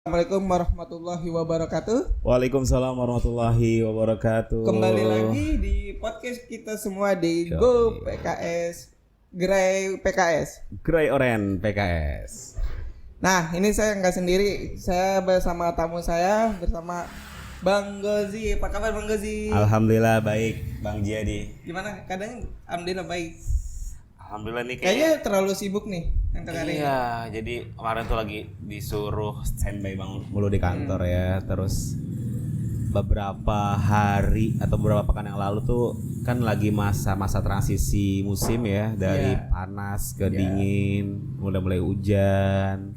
Assalamualaikum warahmatullahi wabarakatuh. Waalaikumsalam warahmatullahi wabarakatuh. Kembali lagi di podcast kita semua di Go PKS, Gerai PKS. Gerai Oren PKS. Nah, ini saya nggak sendiri. Saya bersama tamu saya, bersama Bang Gozi. Apa kabar Bang Gozi? Alhamdulillah baik, Bang Jadi. Gimana? Kadang alhamdulillah baik. Alhamdulillah nih Kayaknya terlalu sibuk nih untuk hari ini. Iya, jadi kemarin tuh lagi disuruh standby bangun mulu di kantor ya. Terus beberapa hari atau beberapa pekan yang lalu tuh kan lagi masa-masa transisi musim ya, dari panas ke dingin, mulai hujan.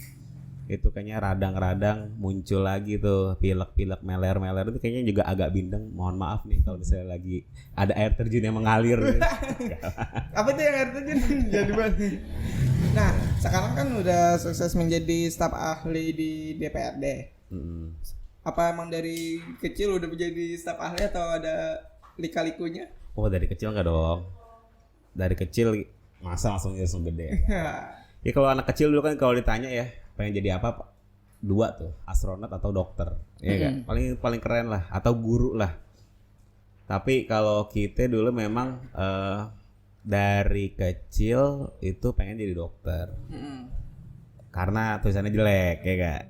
Itu kayaknya radang-radang muncul lagi tuh pilek-pilek meler-meler, itu kayaknya juga agak bindeng. Mohon maaf nih kalau misalnya lagi ada air terjun yang mengalir. Apa tuh yang air terjun? Jadi banget. Nah, sekarang kan udah sukses menjadi staf ahli di DPRD. Apa emang dari kecil udah menjadi staf ahli atau ada lika-likunya? Oh, dari kecil enggak dong. Dari kecil masa langsung gede. Ya kalau anak kecil dulu kan kalau ditanya ya pengen jadi apa, Pak? Dua tuh, astronot atau dokter. Iya kan? Paling keren lah, atau guru lah. Tapi kalau kita dulu memang dari kecil itu pengen jadi dokter. Karena tulisannya jelek ya Kak.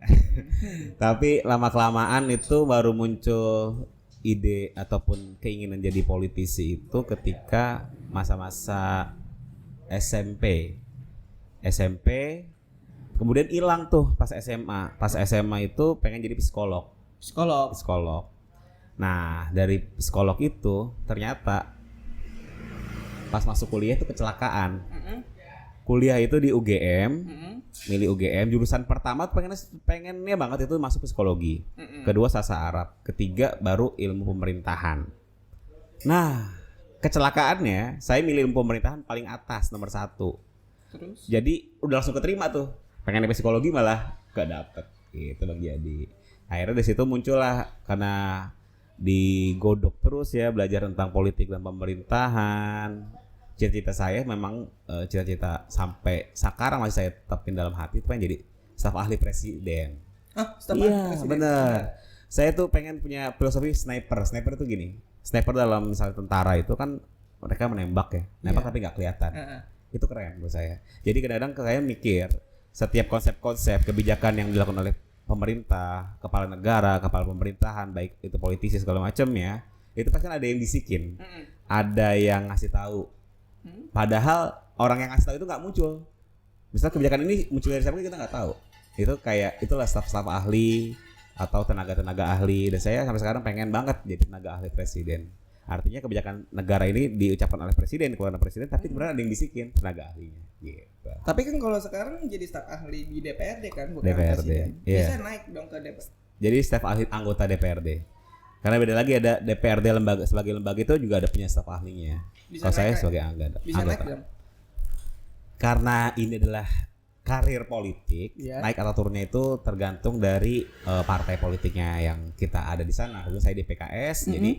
Tapi lama-kelamaan itu baru muncul ide ataupun keinginan jadi politisi itu ketika masa-masa SMP. Kemudian hilang tuh pas SMA. Pas SMA itu pengen jadi psikolog. Nah, dari psikolog itu ternyata pas masuk kuliah itu kecelakaan. Kuliah itu di UGM, milih UGM. Jurusan pertama tuh pengennya banget itu masuk psikologi. Kedua sastra Arab. Ketiga baru ilmu pemerintahan. Nah, kecelakaannya saya milih ilmu pemerintahan paling atas, nomor 1. Terus? Jadi udah langsung keterima tuh. Pengen psikologi malah gak dapet. Gitu Bang Jadi. Akhirnya dari situ muncullah, karena digodok terus ya belajar tentang politik dan pemerintahan. Cita-cita saya memang cita-cita sampai sekarang masih saya tetapin dalam hati, itu pengen jadi staf ahli presiden. Staf ahli Iya, presiden. benar. Saya tuh pengen punya filosofi sniper. Sniper itu gini. Sniper dalam misalnya tentara itu kan mereka menembak ya. Nembak tapi nggak kelihatan. Itu keren buat saya. Jadi kadang-kadang saya mikir setiap konsep-konsep kebijakan yang dilakukan oleh pemerintah, kepala negara, kepala pemerintahan, baik itu politisi segala macam ya, itu pasti kan ada yang bisikin, ada yang ngasih tahu. Padahal orang yang ngasih tahu itu nggak muncul. Misal kebijakan ini muncul dari siapa kita nggak tahu. Itu kayak itulah staf-staf ahli atau tenaga-tenaga ahli. Dan saya sampai sekarang pengen banget jadi tenaga ahli presiden. Artinya kebijakan negara ini diucapkan oleh presiden, keluaran presiden, tapi kemudian ada yang bisikin tenaga ahlinya. Gitu. Tapi kan kalau sekarang jadi staf ahli di DPRD kan, bukan DPRD. presiden. Iya. Bisa naik dong ke DPRD. Jadi staf ahli anggota DPRD. Karena beda lagi, ada DPRD lembaga, sebagai lembaga itu juga ada punya staf ahlinya. Kalau saya sebagai anggota. Bisa naik dong. Karena ini adalah karir politik, naik atau turunnya itu tergantung dari partai politiknya yang kita ada di sana. Kebetulan saya di PKS, jadi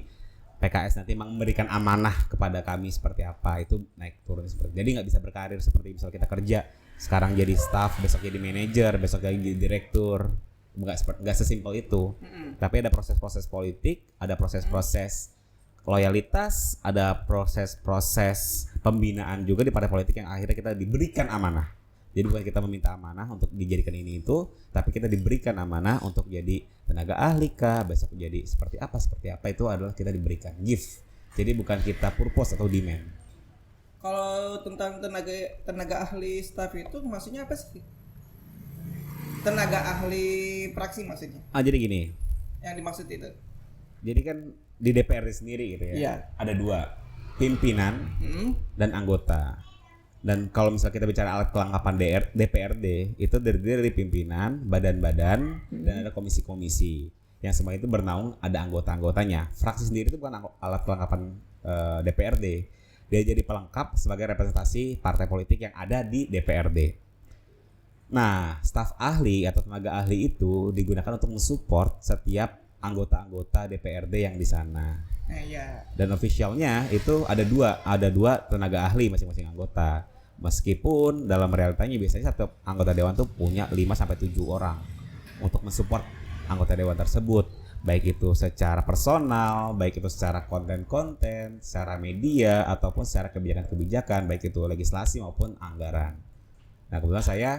PKS nanti memberikan amanah kepada kami seperti apa, itu naik turun seperti. Jadi nggak bisa berkarir seperti misal kita kerja sekarang jadi staff, besok jadi manajer, besok jadi direktur. Nggak sesimpel itu. Tapi ada proses-proses politik, ada proses-proses loyalitas, ada proses-proses pembinaan juga di partai politik yang akhirnya kita diberikan amanah. Jadi bukan kita meminta amanah untuk dijadikan ini itu, tapi kita diberikan amanah untuk jadi tenaga ahli kah, besok jadi seperti apa itu adalah kita diberikan gift. Jadi bukan kita purpose atau demand. Kalau tentang tenaga ahli staff itu maksudnya apa sih? Tenaga ahli praksi maksudnya? Jadi gini. Yang dimaksud itu? Jadi kan di DPRD sendiri gitu ya. Iya. Ada 2, pimpinan dan anggota. Dan kalau misalnya kita bicara alat kelengkapan DPRD, itu terdiri dari pimpinan, badan-badan, dan ada komisi-komisi. Yang semua itu bernaung, ada anggota-anggotanya. Fraksi sendiri itu bukan alat kelengkapan DPRD. Dia jadi pelengkap sebagai representasi partai politik yang ada di DPRD. Nah, staf ahli atau tenaga ahli itu digunakan untuk mensupport setiap anggota-anggota DPRD yang di sana. Dan officialnya itu ada dua tenaga ahli masing-masing anggota. Meskipun dalam realitanya biasanya satu anggota dewan tuh punya 5 sampai 7 orang. untuk mensupport anggota dewan tersebut, baik itu secara personal, baik itu secara konten-konten, secara media ataupun secara kebijakan-kebijakan, baik itu legislasi maupun anggaran. Nah, kebetulan saya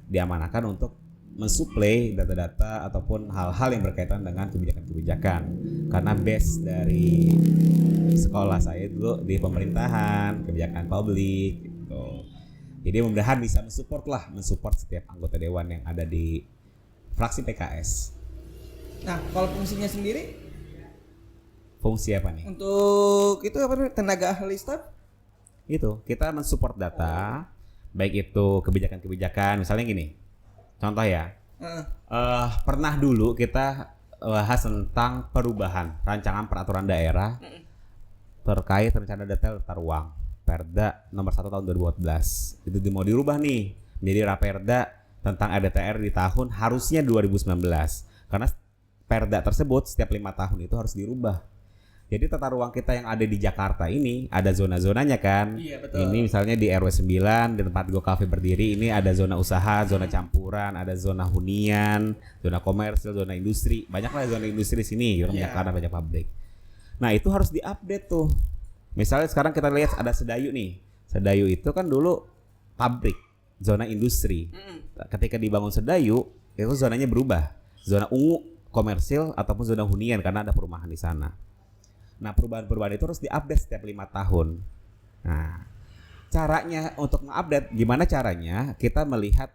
diamanahkan untuk mensuplai data-data ataupun hal-hal yang berkaitan dengan kebijakan-kebijakan, karena base dari sekolah saya dulu di pemerintahan, kebijakan publik gitu. Jadi mudah-mudahan bisa mensupport setiap anggota dewan yang ada di fraksi PKS. Nah, kalau fungsinya sendiri Fungsi apa nih? untuk itu apa namanya, tenaga ahli staff? Itu kita mensupport data, baik itu kebijakan-kebijakan, misalnya gini. Contoh ya, pernah dulu kita bahas tentang perubahan rancangan peraturan daerah terkait rencana detail tata ruang Perda nomor 1 tahun 2014. Itu mau dirubah nih menjadi Raperda tentang RDTR di tahun harusnya 2019. Karena Perda tersebut setiap 5 tahun itu harus dirubah. Jadi tata ruang kita yang ada di Jakarta ini ada zona-zonanya kan. Iya, betul. Ini misalnya di RW 9 di tempat Go Cafe berdiri ini ada zona usaha, zona campuran, ada zona hunian, zona komersil, zona industri. Banyaklah zona industri di sini, karena banyak pabrik. Nah, itu harus diupdate tuh. Misalnya sekarang kita lihat ada Sedayu nih. Sedayu itu kan dulu pabrik, zona industri. Ketika dibangun Sedayu, itu zonanya berubah. Zona ungu komersil ataupun zona hunian karena ada perumahan di sana. Nah, perubahan-perubahan itu harus diupdate setiap 5 tahun. Nah, caranya untuk mengupdate, gimana caranya kita melihat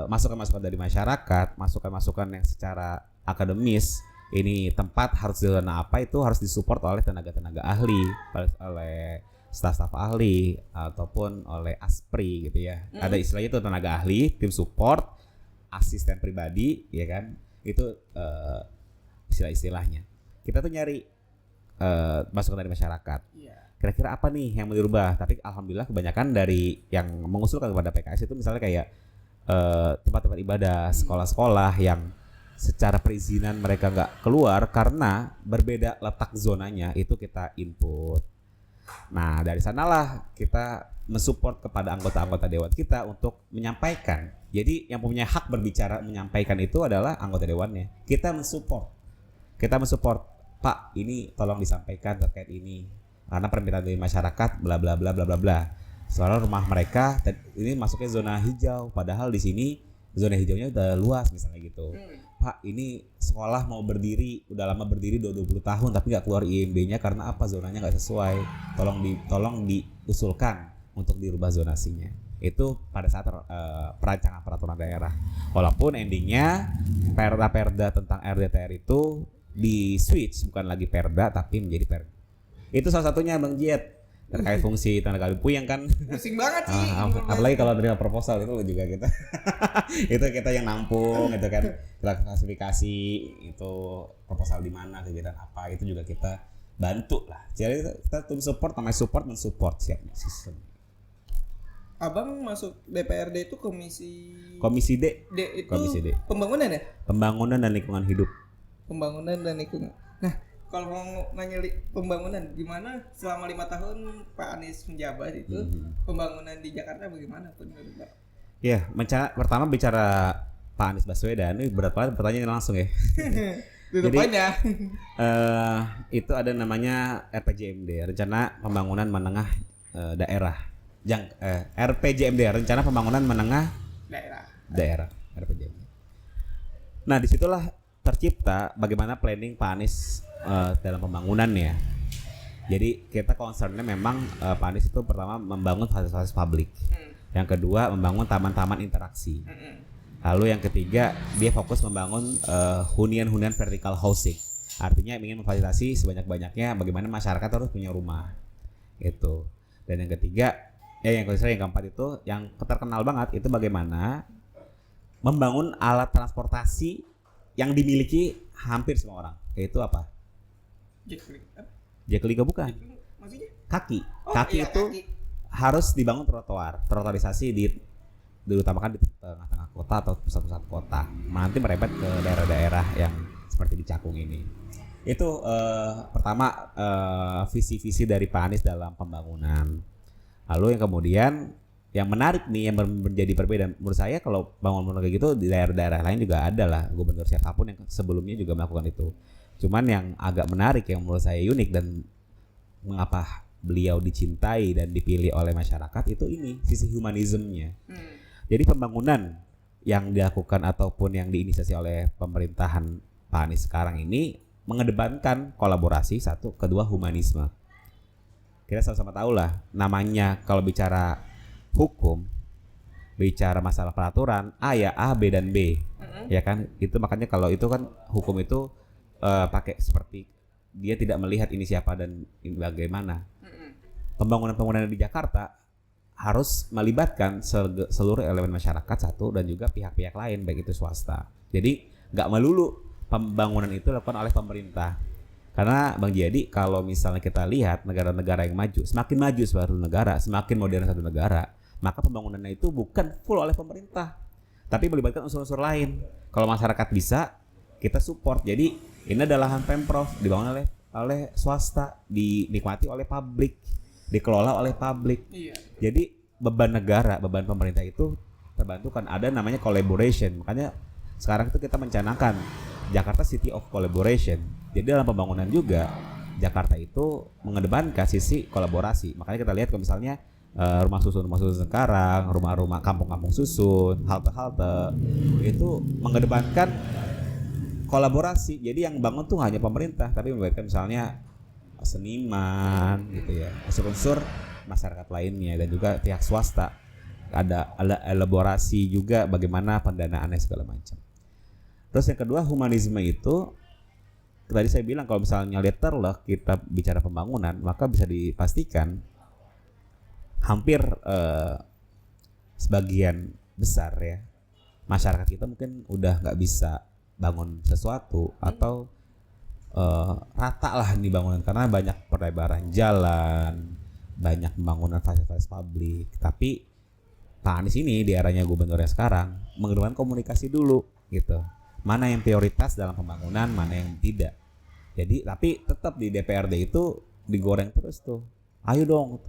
masukan-masukan dari masyarakat, masukan-masukan yang secara akademis, ini tempat harus di zona apa, itu harus disupport oleh tenaga-tenaga ahli, oleh staf-staf ahli, ataupun oleh ASPRI gitu ya. Ada istilahnya itu tenaga ahli, tim support, asisten pribadi, ya kan? Itu istilah-istilahnya. Kita tuh nyari masukan dari masyarakat. Kira-kira apa nih yang mau dirubah? Tapi alhamdulillah kebanyakan dari yang mengusulkan kepada PKS itu misalnya kayak tempat-tempat ibadah, sekolah-sekolah yang secara perizinan mereka nggak keluar karena berbeda letak zonanya, itu kita input. Nah, dari sanalah kita mensupport kepada anggota-anggota dewan kita untuk menyampaikan. Jadi yang punya hak berbicara menyampaikan itu adalah anggota dewannya. Kita mensupport, Pak, ini tolong disampaikan terkait ini karena permintaan dari masyarakat bla bla bla bla bla bla. Soalnya rumah mereka ini masuknya zona hijau, padahal di sini zona hijaunya udah luas misalnya gitu. Pak, ini sekolah mau berdiri, udah lama berdiri 20 tahun tapi nggak keluar IMB-nya karena apa? Zonanya nggak sesuai. Tolong diusulkan untuk dirubah zonasinya. Itu pada saat perancangan peraturan daerah. Walaupun endingnya perda tentang RDTR itu di switch bukan lagi perda tapi menjadi perda. Itu salah satunya Bang Jet terkait fungsi tenaga ahli puyeng kan. Pusing banget sih. Apalagi kalau terima proposal itu juga kita itu kita yang nampung itu kan, kita klasifikasi itu proposal di mana, kegiatan apa, itu juga kita bantu lah. Jadi kita tim support, namanya support mensupport siap sistem. Abang masuk DPRD itu komisi D. D itu Komisi D. Pembangunan ya? Pembangunan dan lingkungan hidup. Pembangunan dan lingkungan. Nah, kalau mau nanya pembangunan gimana selama 5 tahun Pak Anies menjabat itu, pembangunan di Jakarta bagaimana menurut Pak? Ya, pertama bicara Pak Anies Baswedan, ini berat banget pertanyaan langsung ya. Jadi itu ada namanya RPJMD, Rencana Pembangunan Menengah Daerah. RPJMD, Rencana Pembangunan Menengah Daerah, RPJMD. Nah, disitulah tercipta bagaimana planning Pak Anies dalam pembangunannya. Jadi kita concernnya memang Pak Anies itu pertama membangun fasilitas publik, yang kedua membangun taman-taman interaksi, lalu yang ketiga dia fokus membangun hunian-hunian vertical housing, artinya ingin memfasilitasi sebanyak-banyaknya bagaimana masyarakat harus punya rumah itu. Dan yang ketiga yang keempat itu yang terkenal banget itu bagaimana membangun alat transportasi yang dimiliki hampir semua orang, yaitu apa? Jaklingko bukan. Maksudnya? Kaki. Kaki. Harus dibangun trotoarisasi diutamakan di tengah-tengah kota atau pusat-pusat kota. Nanti merembet ke daerah-daerah yang seperti di Cakung ini. Itu pertama visi-visi dari Pak Anies dalam pembangunan. Lalu yang kemudian yang menarik nih yang menjadi perbedaan menurut saya kalau bangun kayak gitu di daerah-daerah lain juga ada lah gubernur siapapun yang sebelumnya juga melakukan itu. Cuman yang agak menarik yang menurut saya unik dan mengapa beliau dicintai dan dipilih oleh masyarakat itu ini sisi humanismenya. Jadi pembangunan yang dilakukan ataupun yang diinisiasi oleh pemerintahan Pak Anies sekarang ini mengedepankan kolaborasi satu, kedua humanisme. Kita sama-sama tahu lah namanya kalau bicara hukum, bicara masalah peraturan A ya A, B dan B, ya kan itu makanya kalau itu kan hukum itu pakai seperti dia tidak melihat ini siapa dan ini bagaimana. Pembangunan di Jakarta harus melibatkan seluruh elemen masyarakat satu dan juga pihak-pihak lain baik itu swasta. Jadi nggak melulu pembangunan itu dilakukan oleh pemerintah. Karena Bang Jiyadi kalau misalnya kita lihat negara-negara yang maju, semakin maju suatu negara, semakin modern satu negara, maka pembangunannya itu bukan full oleh pemerintah, tapi melibatkan unsur-unsur lain. Kalau masyarakat bisa, kita support. Jadi ini adalah lahan Pemprov, dibangun oleh swasta, dinikmati oleh publik, dikelola oleh publik. Iya. Jadi beban negara, beban pemerintah itu terbantu kan ada namanya collaboration. Makanya sekarang itu kita mencanangkan Jakarta City of Collaboration. Jadi dalam pembangunan juga Jakarta itu mengedepankan sisi kolaborasi. Makanya kita lihat kalau misalnya rumah susun sekarang, rumah-rumah kampung-kampung susun, halte-halte itu mengedepankan kolaborasi. Jadi yang bangun tuh hanya pemerintah, tapi melibatkan misalnya seniman gitu ya, unsur-unsur masyarakat lainnya dan juga pihak swasta. Ada elaborasi juga bagaimana pendanaannya segala macam. Terus yang kedua humanisme itu tadi saya bilang kalau misalnya letterlock kita bicara pembangunan maka bisa dipastikan hampir sebagian besar ya masyarakat kita mungkin udah nggak bisa bangun sesuatu atau rata lah di bangunan karena banyak perlebaran jalan, banyak pembangunan fasilitas publik. Tapi Pak Anies ini di eranya gubernurnya sekarang mengedepankan komunikasi dulu gitu. Mana yang prioritas dalam pembangunan, mana yang tidak. Jadi tapi tetap di DPRD itu digoreng terus tuh. Ayo dong,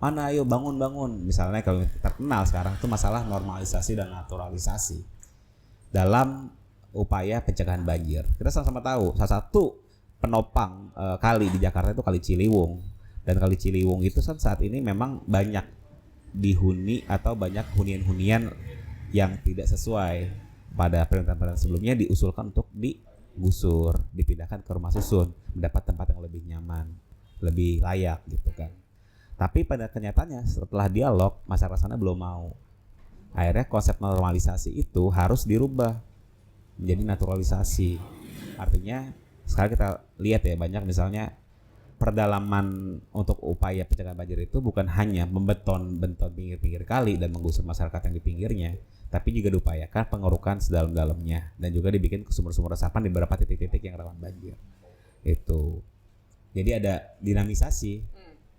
mana ayo bangun-bangun. Misalnya kalau terkenal sekarang itu masalah normalisasi dan naturalisasi dalam upaya pencegahan banjir. Kita sama-sama tahu salah satu penopang kali di Jakarta itu Kali Ciliwung. Dan Kali Ciliwung itu kan saat ini memang banyak dihuni atau banyak hunian-hunian yang tidak sesuai. Pada perintahan sebelumnya diusulkan untuk digusur, dipindahkan ke rumah susun, mendapat tempat yang lebih nyaman, lebih layak gitu kan. Tapi pada kenyataannya setelah dialog masyarakat sana belum mau. Akhirnya konsep normalisasi itu harus dirubah menjadi naturalisasi. Artinya sekarang kita lihat ya banyak misalnya perdalaman untuk upaya pencegahan banjir itu bukan hanya membeton pinggir-pinggir kali dan menggusur masyarakat yang di pinggirnya, tapi juga diupayakan pengerukan sedalam-dalamnya dan juga dibikin sumur-sumur resapan di beberapa titik-titik yang rawan banjir. Itu. Jadi ada dinamisasi.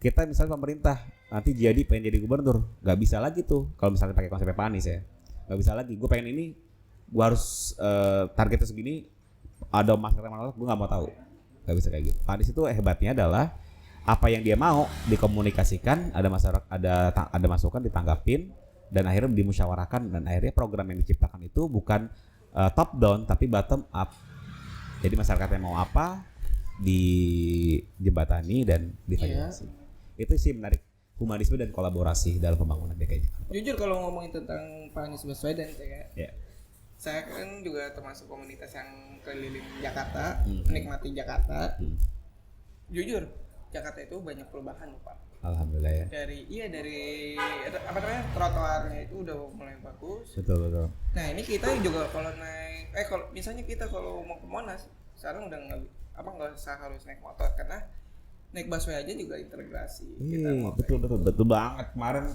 Kita misalnya pemerintah nanti pengen jadi gubernur, nggak bisa lagi tuh kalau misalnya pakai konsep Pak Anies ya, nggak bisa lagi. Gue pengen ini, gue harus targetnya segini, ada masyarakat mana gue nggak mau tahu. Gak bisa kayak gitu. Pak Anies itu hebatnya adalah apa yang dia mau dikomunikasikan, ada masyarakat, ada masukan ditanggapin dan akhirnya dimusyawarahkan dan akhirnya program yang diciptakan itu bukan top down tapi bottom up. Jadi masyarakat yang mau apa dijembatani dan divalidasi. Iya. Itu sih menarik humanisme dan kolaborasi dalam pembangunan DKI Jakarta. Jujur kalau ngomongin tentang Pak Anies Baswedan saya kan juga termasuk komunitas yang keliling Jakarta, menikmati Jakarta. Jujur, Jakarta itu banyak perubahan Pak. Alhamdulillah ya. Dari apa namanya trotoarnya itu udah mulai bagus. Betul. Nah ini kita juga kalau naik, kalau misalnya kita kalau mau ke Monas, sekarang udah nggak usah harus naik motor karena naik busway aja juga integrasi. Betul banget kemarin.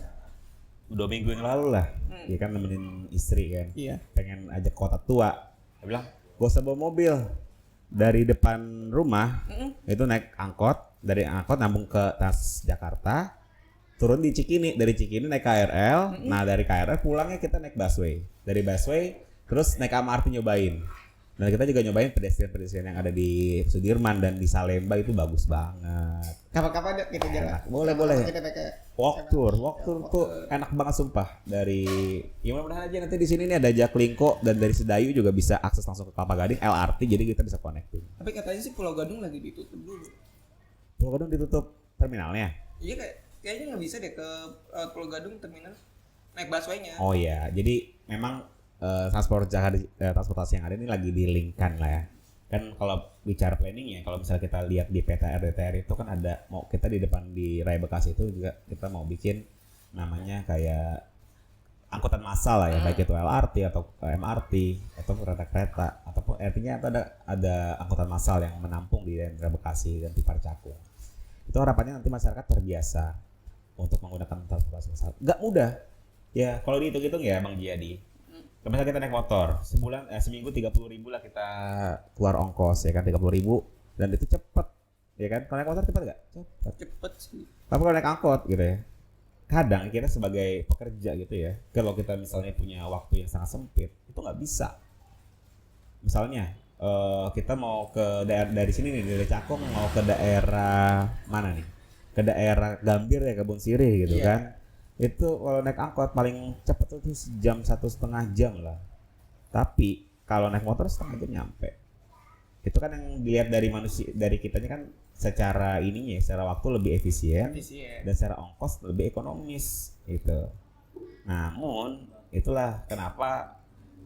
2 minggu yang lalu lah, dia kan nemenin istri kan, pengen ajak kota tua. Dia bilang, gak usah bawa mobil dari depan rumah, itu naik angkot, dari angkot nyambung ke Transjakarta, turun di Cikini, dari Cikini naik KRL, nah dari KRL pulangnya kita naik busway, dari busway terus naik MRT nyobain. Dan kita juga nyobain pedestrian yang ada di Sudirman dan di Salemba itu bagus banget. Kapan-kapan deh kita jalan. Boleh. Kita Walk tour tuh enak banget sumpah. Dari ya mudah-mudahan aja nanti di sini nih ada Jaklingko dan dari Sedayu juga bisa akses langsung ke Kelapa Gading LRT, jadi kita bisa connecting. Tapi katanya sih Pulau Gadung lagi ditutup dulu. Pulau Gadung ditutup terminalnya? Iya kayaknya nggak bisa deh ke Pulau Gadung terminal naik busway-nya. Oh iya, jadi memang transportasi yang ada ini lagi dilingkan lah ya. Kan kalau bicara planning ya, kalau misalnya kita lihat di peta RDTR itu kan ada mau kita di depan di Raya Bekasi itu juga kita mau bikin namanya kayak angkutan massal lah ya, baik itu LRT atau MRT atau kereta-kereta ataupun artinya ada angkutan massal yang menampung di daerah Bekasi dan di Parcakung. Itu harapannya nanti masyarakat terbiasa untuk menggunakan transportasi massal. Gak mudah ya, kalau dihitung-hitung ya Bang Jiyadi. Misalnya kita naik motor, seminggu 30.000 lah kita keluar ongkos ya kan, 30.000 dan itu cepet ya kan. Kalau naik motor cepet gak? Cepet sih. Tapi kalau naik angkot gitu ya, kadang kita sebagai pekerja gitu ya, kalau kita misalnya punya waktu yang sangat sempit, itu nggak bisa. Misalnya kita mau ke daerah dari sini nih, dari Cakung mau ke daerah mana nih? Ke daerah Gambir ya, Kebun Sirih gitu kan. Itu kalau naik angkot paling cepat itu jam 1,5 jam lah. Tapi kalau naik motor setengah jam nyampe. Itu kan yang dilihat dari manusia, dari kitanya kan secara ininya, secara waktu lebih efisien. Dan secara ongkos lebih ekonomis gitu. Namun itulah kenapa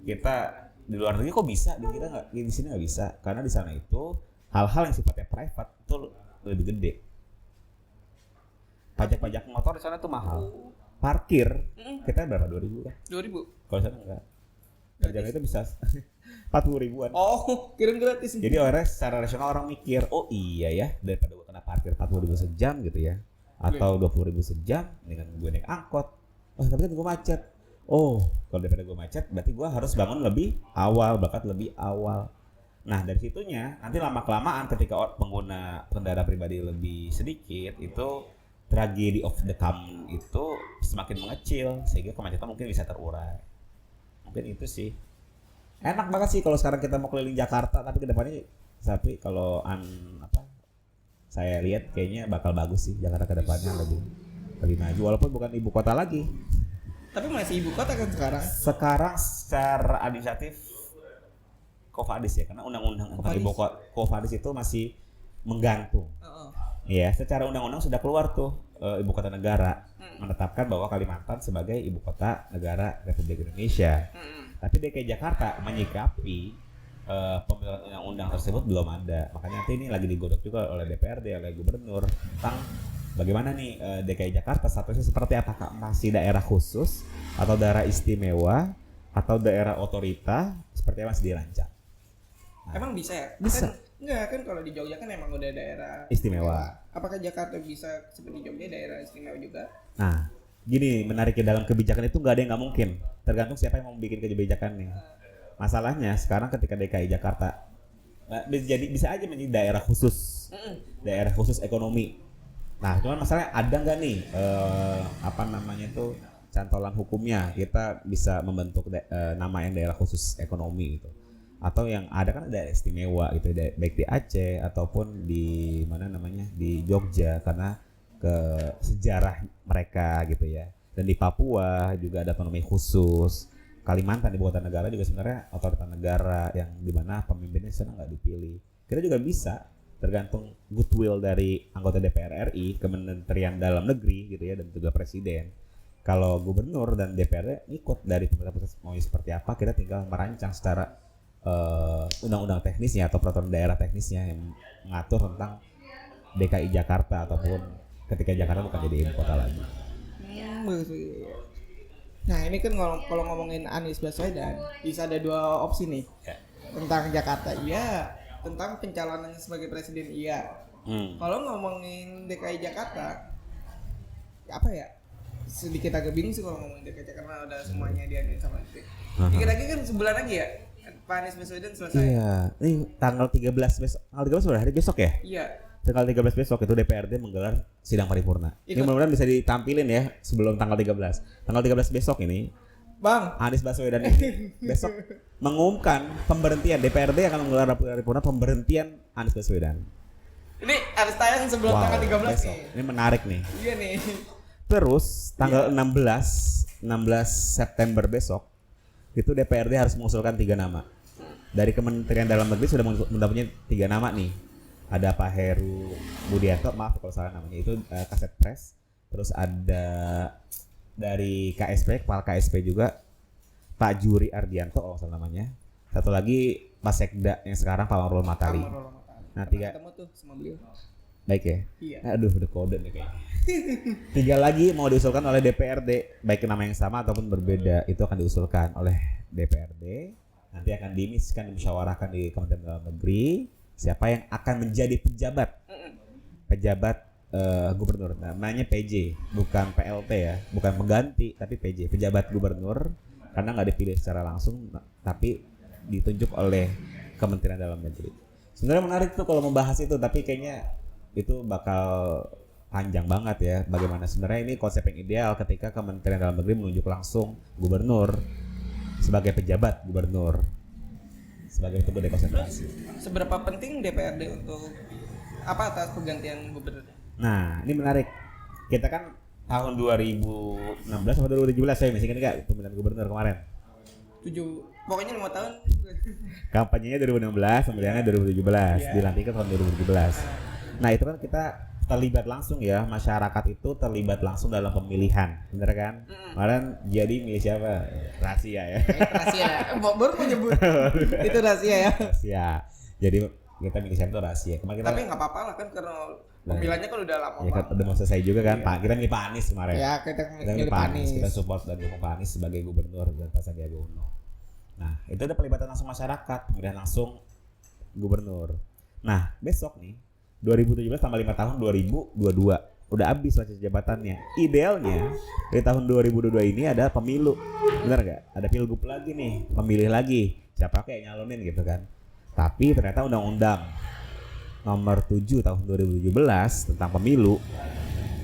kita di luar negeri kok bisa, di kita nggak, di sini nggak bisa, karena di sana itu hal-hal yang sifatnya private itu lebih gede. Pajak motor di sana tuh mahal. Parkir kita berapa? 2.000 kan? 2.000. Kalau sana enggak. Kerjaan itu bisa 40.000-an. Oh, kirim gratis. Jadi orang secara rasional orang mikir, oh iya ya, daripada gue kena parkir 40.000 sejam gitu ya, atau 20.000 sejam dengan gue naik angkot. Oh tapi kan gue macet. Oh kalau daripada gue macet, berarti gue harus bangun lebih awal, bahkan lebih awal. Nah dari situnya nanti lama kelamaan ketika pengguna kendaraan pribadi lebih sedikit, itu tragedi of the common itu semakin mengecil sehingga kemacetan mungkin bisa terurai. Mungkin itu sih. Enak banget sih kalau sekarang kita mau keliling Jakarta, tapi kedepannya kalau saya lihat kayaknya bakal bagus sih Jakarta kedepannya lebih maju walaupun bukan ibu kota lagi. Tapi masih ibu kota kan sekarang? Sekarang secara administratif Kofadis ya, karena undang-undang tentang ibu kota Kofadis itu masih menggantung. Ya, secara undang-undang sudah keluar tuh ibu kota negara menetapkan bahwa Kalimantan sebagai ibu kota negara Republik Indonesia. Tapi DKI Jakarta menyikapi pembentukan undang-undang tersebut belum ada. Makanya nanti ini lagi digodok juga oleh DPRD, oleh gubernur tentang bagaimana nih DKI Jakarta statusnya seperti apakah masih daerah khusus atau daerah istimewa atau daerah otorita, seperti apa masih dirancang. Nah, emang bisa ya? Bisa. Enggak kan kalau di Jogja kan emang udah daerah istimewa. Apakah Jakarta bisa seperti Jogja daerah istimewa juga? Nah, gini menariknya dalam kebijakan itu nggak ada yang nggak mungkin. Tergantung siapa yang mau bikin kebijakannya. Masalahnya sekarang ketika DKI Jakarta bisa aja menjadi daerah khusus ekonomi. Nah, cuman masalahnya ada nggak nih cantolan hukumnya kita bisa membentuk nama yang daerah khusus ekonomi gitu. Atau yang ada kan ada istimewa gitu, baik di Aceh ataupun di di Jogja karena ke sejarah mereka gitu ya. Dan di Papua juga ada otonomi khusus. Kalimantan ibu kota negara juga sebenarnya otoritas negara yang dimana pemimpinnya sebenarnya nggak dipilih. Kita juga bisa tergantung goodwill dari anggota DPR RI, Kementerian Dalam Negeri gitu ya, dan juga Presiden. Kalau gubernur dan DPRD ikut dari pemerintah pusat mau seperti apa, kita tinggal merancang secara undang-undang teknisnya atau peraturan daerah teknisnya yang mengatur tentang DKI Jakarta ataupun ketika Jakarta bukan jadi ibu kota lagi. Nah ini kan kalau ngomongin Anies Baswedan bisa ada dua opsi nih tentang Jakarta iya, tentang pencalonannya sebagai presiden iya. Kalau ngomongin DKI Jakarta apa ya, sedikit agak bingung sih kalau ngomongin DKI Jakarta karena udah semuanya dianuin sama itu. Dikit lagi kan sebulan lagi ya Pak Anies Baswedan selesai. Iya, ini tanggal 13 besok. Tanggal 13 sudah hari besok ya? Iya. Tanggal 13 besok itu DPRD menggelar sidang paripurna. Ini mudah-mudahan bisa ditampilin ya sebelum tanggal 13. Tanggal 13 besok ini Bang, Anies Baswedan ini besok mengumumkan pemberhentian DPRD akan menggelar paripurna pemberhentian Anies Baswedan. ini harus tayang sebelum tanggal 13 besok. nih. Ini menarik nih. Iya nih. Terus tanggal 16 September besok itu DPRD harus mengusulkan 3 nama. Dari Kementerian Dalam Negeri sudah mempunyai 3 nama nih. Ada Pak Heru Budianto, maaf kalau salah namanya, itu Kaset Pres. Terus ada dari KSP, Kepala KSP juga Pak Juri Ardianto, salah namanya. Satu lagi Pak Sekda yang sekarang Pak Marul Matali. Nah, 3 ketemu tuh sama beliau. baik ya. Iya. Aduh, udah kode nih kayaknya. 3 lagi mau diusulkan oleh DPRD, baik nama yang sama ataupun berbeda, itu akan diusulkan oleh DPRD. Nanti akan dimusyawarahkan di Kementerian Dalam Negeri siapa yang akan menjadi pejabat gubernur. Namanya PJ, bukan PLT ya, bukan pengganti tapi PJ, pejabat gubernur, karena nggak dipilih secara langsung tapi ditunjuk oleh Kementerian Dalam Negeri. Sebenarnya menarik tuh kalau membahas itu, tapi kayaknya itu bakal panjang banget ya. Bagaimana sebenarnya ini konsep yang ideal ketika Kementerian Dalam Negeri menunjuk langsung gubernur sebagai pejabat gubernur sebagai bentuk dekonsentrasi. Seberapa penting DPRD untuk atas pergantian gubernur? Nah, ini menarik. Kita kan tahun 2016 atau 2017 saya masih kan enggak pemilihan gubernur kemarin. 7, pokoknya 5 tahun. Kampanyenya 2016, pemilihannya 2017, dilantikkan tahun 2017. Nah, itu kan kita terlibat langsung ya, masyarakat itu terlibat langsung dalam pemilihan, bener kan? Kemarin jadi milih siapa? Rahasia ya. Rahasia. Baru mau nyebut. Itu rahasia ya. Rahasia. Jadi kita milih siapa itu rahasia. Kemarin kita, tapi nggak apa-apa lah kan karena pemilihannya kan udah lama. Ya kan udah mau selesai juga kan, Pak. Kita milih Pak Anies kemarin. Ya, kita milih Pak Pak Anies. Anies. Kita support dan dukung Pak Anies sebagai gubernur dan Pak Sandiaga Uno. Nah, itu ada pelibatan langsung masyarakat, pemilihan langsung gubernur. Nah, besok nih 2017 tambah 5 tahun 2022 udah habis masa jabatannya. Idealnya di tahun 2022 ini ada pemilu, benar nggak? Ada pilgub lagi nih, pemilih lagi siapa kayak nyalonin gitu kan. Tapi ternyata undang-undang nomor 7 tahun 2017 tentang pemilu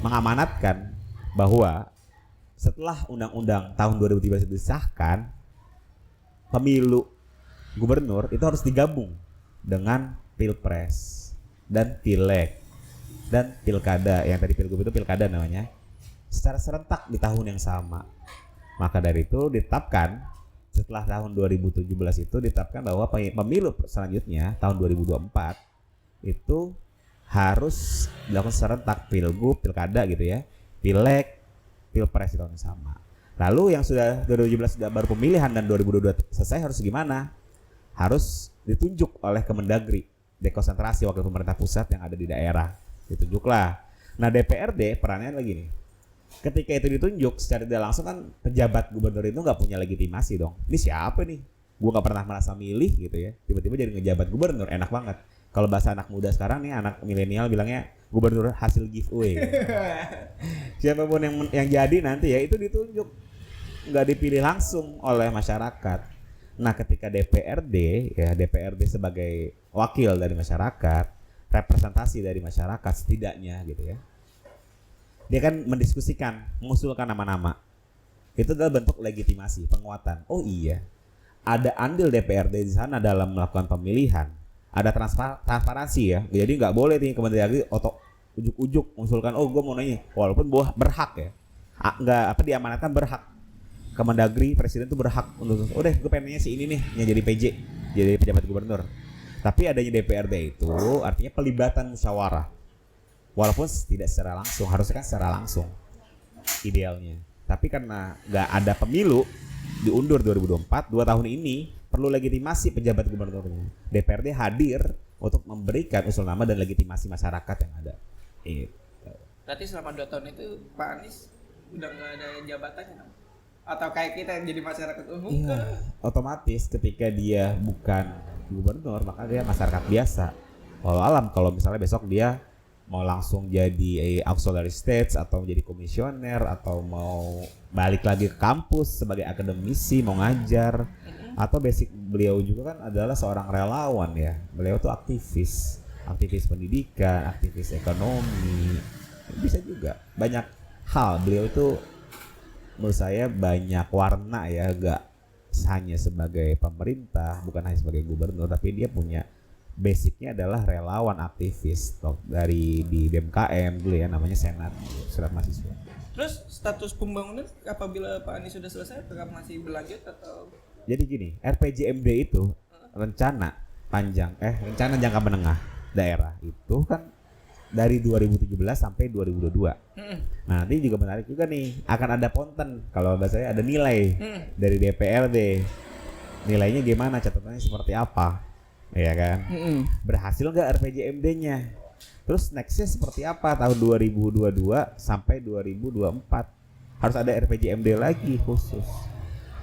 mengamanatkan bahwa setelah undang-undang tahun 2013 itu disahkan, pemilu gubernur itu harus digabung dengan pilpres dan pileg dan pilkada. Yang tadi pilgub itu pilkada namanya, secara serentak di tahun yang sama. Maka dari itu ditetapkan setelah tahun 2017 itu ditetapkan bahwa pemilu selanjutnya tahun 2024 itu harus dilakukan serentak, pilgub, pilkada gitu ya, pileg, pilpres di tahun yang sama. Lalu yang sudah 2017 sudah baru pemilihan dan 2022 selesai harus gimana? Harus ditunjuk oleh Kemendagri, dekonsentrasi wakil pemerintah pusat yang ada di daerah. Ditunjuklah. Nah, DPRD perannya lagi nih. Ketika itu ditunjuk secara tidak langsung kan pejabat gubernur itu nggak punya legitimasi dong. Ini siapa nih? Gue nggak pernah merasa milih gitu ya. Tiba-tiba jadi ngejabat gubernur, enak banget. Kalau bahasa anak muda sekarang nih, anak milenial bilangnya gubernur hasil giveaway. Siapapun yang jadi nanti ya itu ditunjuk, nggak dipilih langsung oleh masyarakat. Nah, ketika DPRD sebagai wakil dari masyarakat, representasi dari masyarakat setidaknya gitu ya, dia kan mendiskusikan, mengusulkan nama-nama. Itu adalah bentuk legitimasi, penguatan. Oh iya, ada andil DPRD di sana dalam melakukan pemilihan. Ada transparansi ya, jadi nggak boleh nih Kementerian Agri ujuk-ujuk mengusulkan, oh gue mau nanya, walaupun berhak ya, nggak diamanatkan berhak. Kemendagri presiden tuh berhak untuk, oh deh gue pengennya si ini nih yang jadi PJ, jadi pejabat gubernur. Tapi adanya DPRD itu artinya pelibatan musyawarah, walaupun tidak secara langsung, harusnya kan secara langsung idealnya. Tapi karena nggak ada pemilu, diundur 2024, 2 tahun ini perlu legitimasi pejabat gubernurnya. DPRD hadir untuk memberikan usul nama dan legitimasi masyarakat yang ada. Berarti selama 2 tahun itu Pak Anies udah nggak ada jabatannya, atau kayak kita yang jadi masyarakat umum? Iya, otomatis ketika dia bukan gubernur maka dia masyarakat biasa. Walau alam kalau misalnya besok dia mau langsung jadi auxiliary states atau menjadi komisioner atau mau balik lagi ke kampus sebagai akademisi mau ngajar, atau basic beliau juga kan adalah seorang relawan ya. Beliau tuh aktivis pendidikan, aktivis ekonomi, bisa juga banyak hal. Beliau itu menurut saya banyak warna ya, gak hanya sebagai pemerintah, bukan hanya sebagai gubernur, tapi dia punya basicnya adalah relawan aktivis dari di BMKM dulu ya, namanya Senat Mahasiswa. Terus status pembangunan apabila Pak Anies sudah selesai apakah masih berlanjut atau? Jadi gini, RPJMD itu rencana jangka menengah daerah itu kan dari 2017 sampai 2022. Nah, nanti juga menarik juga nih, akan ada ponten, kalau bahasanya ada nilai dari DPRD. Nilainya gimana, catatannya seperti apa, ya kan? Berhasil nggak RPJMD-nya? Terus nextnya seperti apa tahun 2022 sampai 2024? Harus ada RPJMD lagi khusus.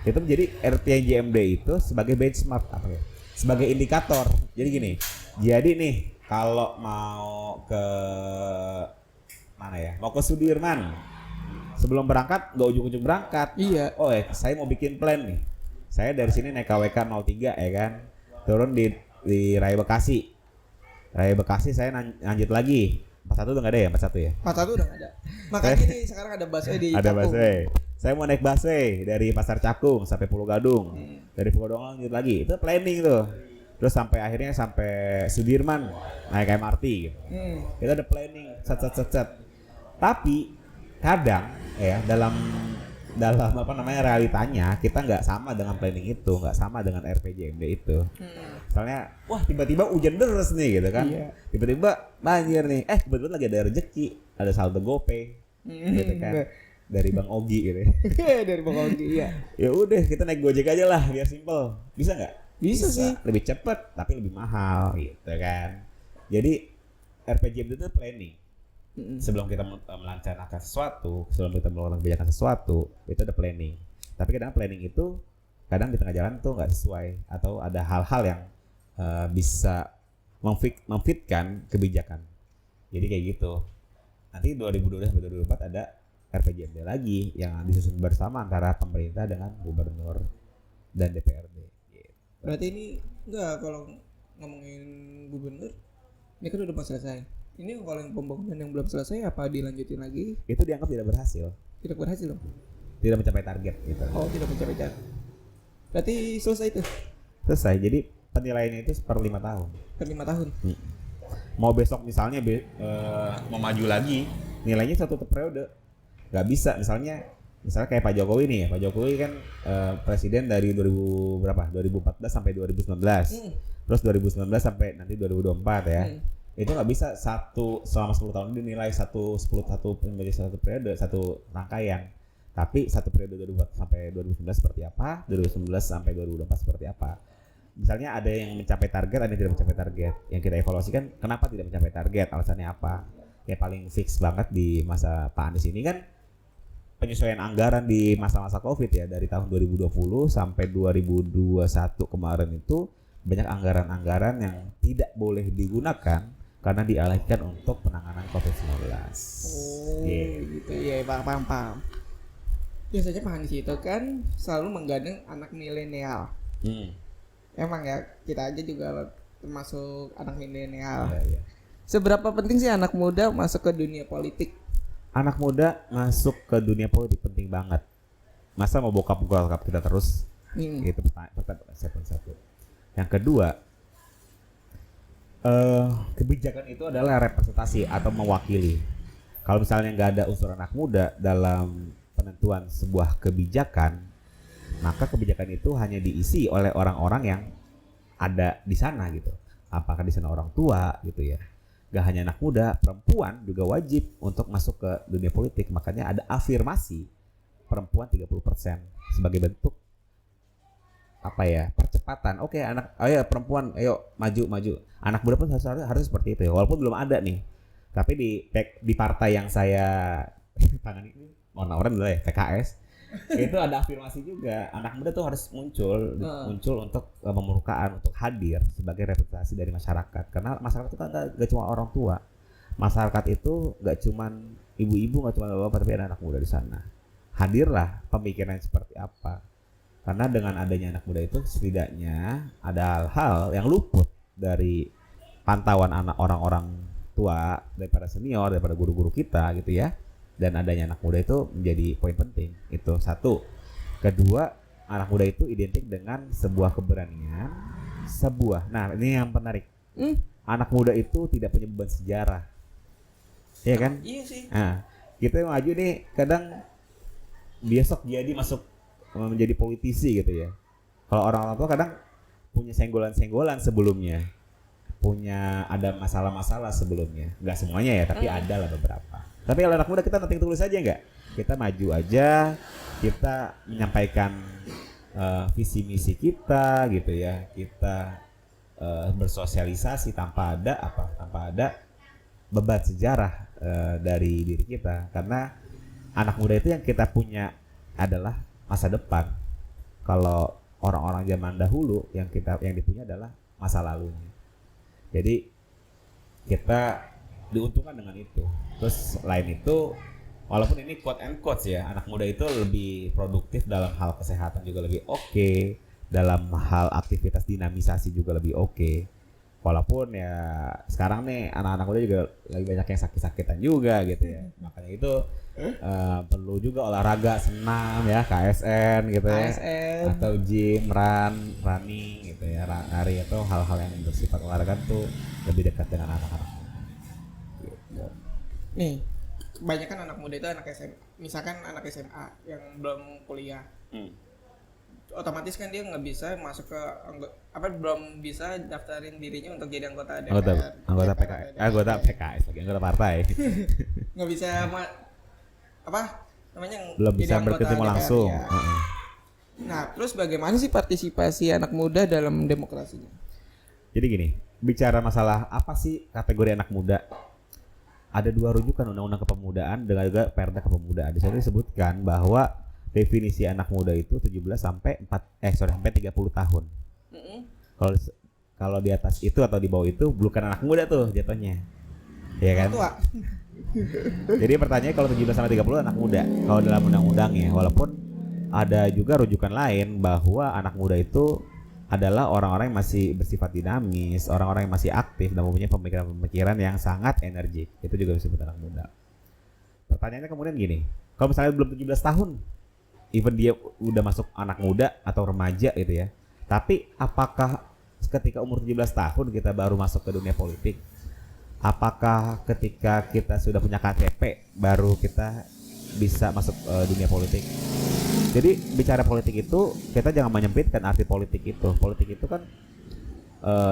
Itu menjadi RPJMD itu sebagai benchmark apa ya? Sebagai indikator. Jadi gini, jadi nih kalau mau ke mana ya? Mau ke Sudirman. Sebelum berangkat, nggak ujung-ujung berangkat. Iya. Oh saya mau bikin plan nih. Saya dari sini naik KWK 03 ya kan. Turun di Raya Bekasi. Raya Bekasi saya lanjut lagi. 41 udah nggak ada ya? 41 ya? 41 udah nggak ada. Makanya ini sekarang ada busway di Ada Cakung. busway. Saya mau naik busway dari Pasar Cakung sampai Pulau Gadung. Dari Pulau Gadung lanjut lagi. Itu planning tuh. Terus sampai akhirnya sampai Sudirman naik MRT gitu. Itu ada planning set. Tapi kadang ya dalam apa namanya realitanya kita nggak sama dengan planning itu, nggak sama dengan RPJMD itu. Misalnya, wah tiba-tiba hujan deras nih gitu kan. Iya. Tiba-tiba banjir nih. Kebetulan lagi ada rezeki, ada saldo GoPay. Gitu kan. Dari Bang Ogi gitu. Dari Bang Ogi ya. Ya udah kita naik Gojek aja lah biar simple. Bisa nggak? Bisa sih. Lebih cepat tapi lebih mahal gitu kan. Jadi RPJMD itu planning. Sebelum kita melancarkan sesuatu, sebelum kita melakukan kebijakan sesuatu, itu ada planning. Tapi kadang planning itu kadang di tengah jalan tuh nggak sesuai atau ada hal-hal yang bisa memfitkan kebijakan. Jadi kayak gitu. Nanti 2022 sampai 2024 ada RPJMD lagi yang disusun bersama antara pemerintah dengan gubernur dan DPRD. Gitu. Berarti ini enggak, kalau ngomongin gubernur ini kan udah mau selesai. Ini kalau yang pembangunan yang belum selesai apa dilanjutin lagi? Itu dianggap tidak berhasil. Tidak berhasil dong. Tidak mencapai target gitu. Oh, tidak mencapai target. Berarti selesai itu. Selesai. Jadi penilaiannya itu per 5 tahun. Per 5 tahun. Mau besok misalnya mau maju lagi, nilainya satu periode. Gak bisa misalnya kayak Pak Jokowi nih ya. Pak Jokowi kan presiden dari 2014 sampai 2019. Terus 2019 sampai nanti 2024 ya. Itu nggak bisa selama 10 tahun dinilai satu periode, satu rangkaian. Tapi satu periode 2004 sampai 2019 seperti apa, 2019 sampai 2024 seperti apa. Misalnya ada yang mencapai target, ada yang tidak mencapai target. Yang kita evaluasikan kenapa tidak mencapai target, alasannya apa. Ya paling fix banget di masa Pak Anies ini kan penyesuaian anggaran di masa-masa Covid ya, dari tahun 2020 sampai 2021 kemarin itu banyak anggaran-anggaran yang tidak boleh digunakan karena dialihkan untuk penanganan COVID-19. Oh, gitu ya, paham. Biasanya Pak Anies itu kan selalu menggandeng anak milenial. Emang ya, kita aja juga termasuk anak milenial. Ya. Seberapa penting sih anak muda masuk ke dunia politik? Anak muda masuk ke dunia politik penting banget. Masa mau bokap kita terus? Itu pertanyaan satu. Yang kedua, kebijakan itu adalah representasi atau mewakili. Kalau misalnya nggak ada unsur anak muda dalam penentuan sebuah kebijakan, maka kebijakan itu hanya diisi oleh orang-orang yang ada di sana gitu. Apakah di sana orang tua gitu ya. Gak hanya anak muda, perempuan juga wajib untuk masuk ke dunia politik. Makanya ada afirmasi perempuan 30% sebagai bentuk apa ya, percepatan. Oke, ayo perempuan, ayo maju. Anak muda pun harus seperti itu ya. Walaupun belum ada nih. Tapi di partai yang saya tangani ini, orang-orang dulu ya, PKS, itu ada afirmasi juga. Anak muda tuh harus muncul untuk pemermukaan, untuk hadir sebagai representasi dari masyarakat. Karena masyarakat itu kan gak cuma orang tua. Masyarakat itu gak cuma ibu-ibu, gak cuma bapak, tapi ada anak muda di sana. Hadirlah pemikiran seperti apa. Karena dengan adanya anak muda itu setidaknya ada hal-hal yang luput dari pantauan anak orang-orang tua, daripada senior, daripada guru-guru kita gitu ya, dan adanya anak muda itu menjadi poin penting. Itu satu. Kedua, anak muda itu identik dengan sebuah keberanian, nah ini yang menarik. Anak muda itu tidak punya beban sejarah. Iya kan? Iya sih. Nah, kita yang maju nih kadang besok jadi masuk menjadi politisi gitu ya. Kalau orang-orang tua kadang punya senggolan-senggolan sebelumnya, ada masalah-masalah sebelumnya. Nggak semuanya ya, tapi ada lah beberapa. Tapi kalau anak muda kita nanti tulis aja nggak? Kita maju aja, kita menyampaikan visi misi kita gitu ya. Kita bersosialisasi tanpa ada beban sejarah dari diri kita, karena anak muda itu yang kita punya adalah masa depan. Kalau orang-orang zaman dahulu yang dipunya adalah masa lalunya. Jadi kita diuntungkan dengan itu. Terus selain itu, walaupun ini quote and quotes ya, anak muda itu lebih produktif dalam hal kesehatan juga lebih oke, dalam hal aktivitas dinamisasi juga lebih oke. Walaupun ya sekarang nih anak-anak muda juga lagi banyak yang sakit-sakitan juga gitu ya. Makanya itu perlu juga olahraga, senam ya, KSN gitu ya. Atau gym, running gitu ya, lari atau hal-hal yang bersifat olahraga tuh lebih dekat dengan anak-anak. Gitu. Nih, kebanyakan anak muda itu anak SMA. Misalkan anak SMA yang belum kuliah. Otomatis kan dia nggak bisa masuk ke belum bisa daftarin dirinya untuk jadi anggota DPR, anggota PKS, anggota PKS lagi, anggota partai. Nggak bisa belum bisa berketemu langsung. Ya. Nah, terus bagaimana sih partisipasi anak muda dalam demokrasinya? Jadi gini, bicara masalah apa sih kategori anak muda? Ada 2 rujukan, Undang-Undang Kepemudaan dan juga Perda Kepemudaan. Di situ disebutkan bahwa definisi anak muda itu 17 sampai 30 tahun. Kalau di atas itu atau di bawah itu bukan anak muda tuh jatuhnya. Iya kan? Tua. Jadi pertanyaannya kalau 17 sampai 30 anak muda kalau dalam undang-undangnya, walaupun ada juga rujukan lain bahwa anak muda itu adalah orang-orang yang masih bersifat dinamis, orang-orang yang masih aktif dan mempunyai pemikiran-pemikiran yang sangat energik. Itu juga disebut anak muda. Pertanyaannya kemudian gini, kalau misalnya belum 17 tahun, even dia udah masuk anak muda atau remaja gitu ya, tapi apakah ketika umur 17 tahun kita baru masuk ke dunia politik? Apakah ketika kita sudah punya KTP baru kita bisa masuk dunia politik? Jadi bicara politik itu kita jangan menyempitkan arti politik itu. Politik itu kan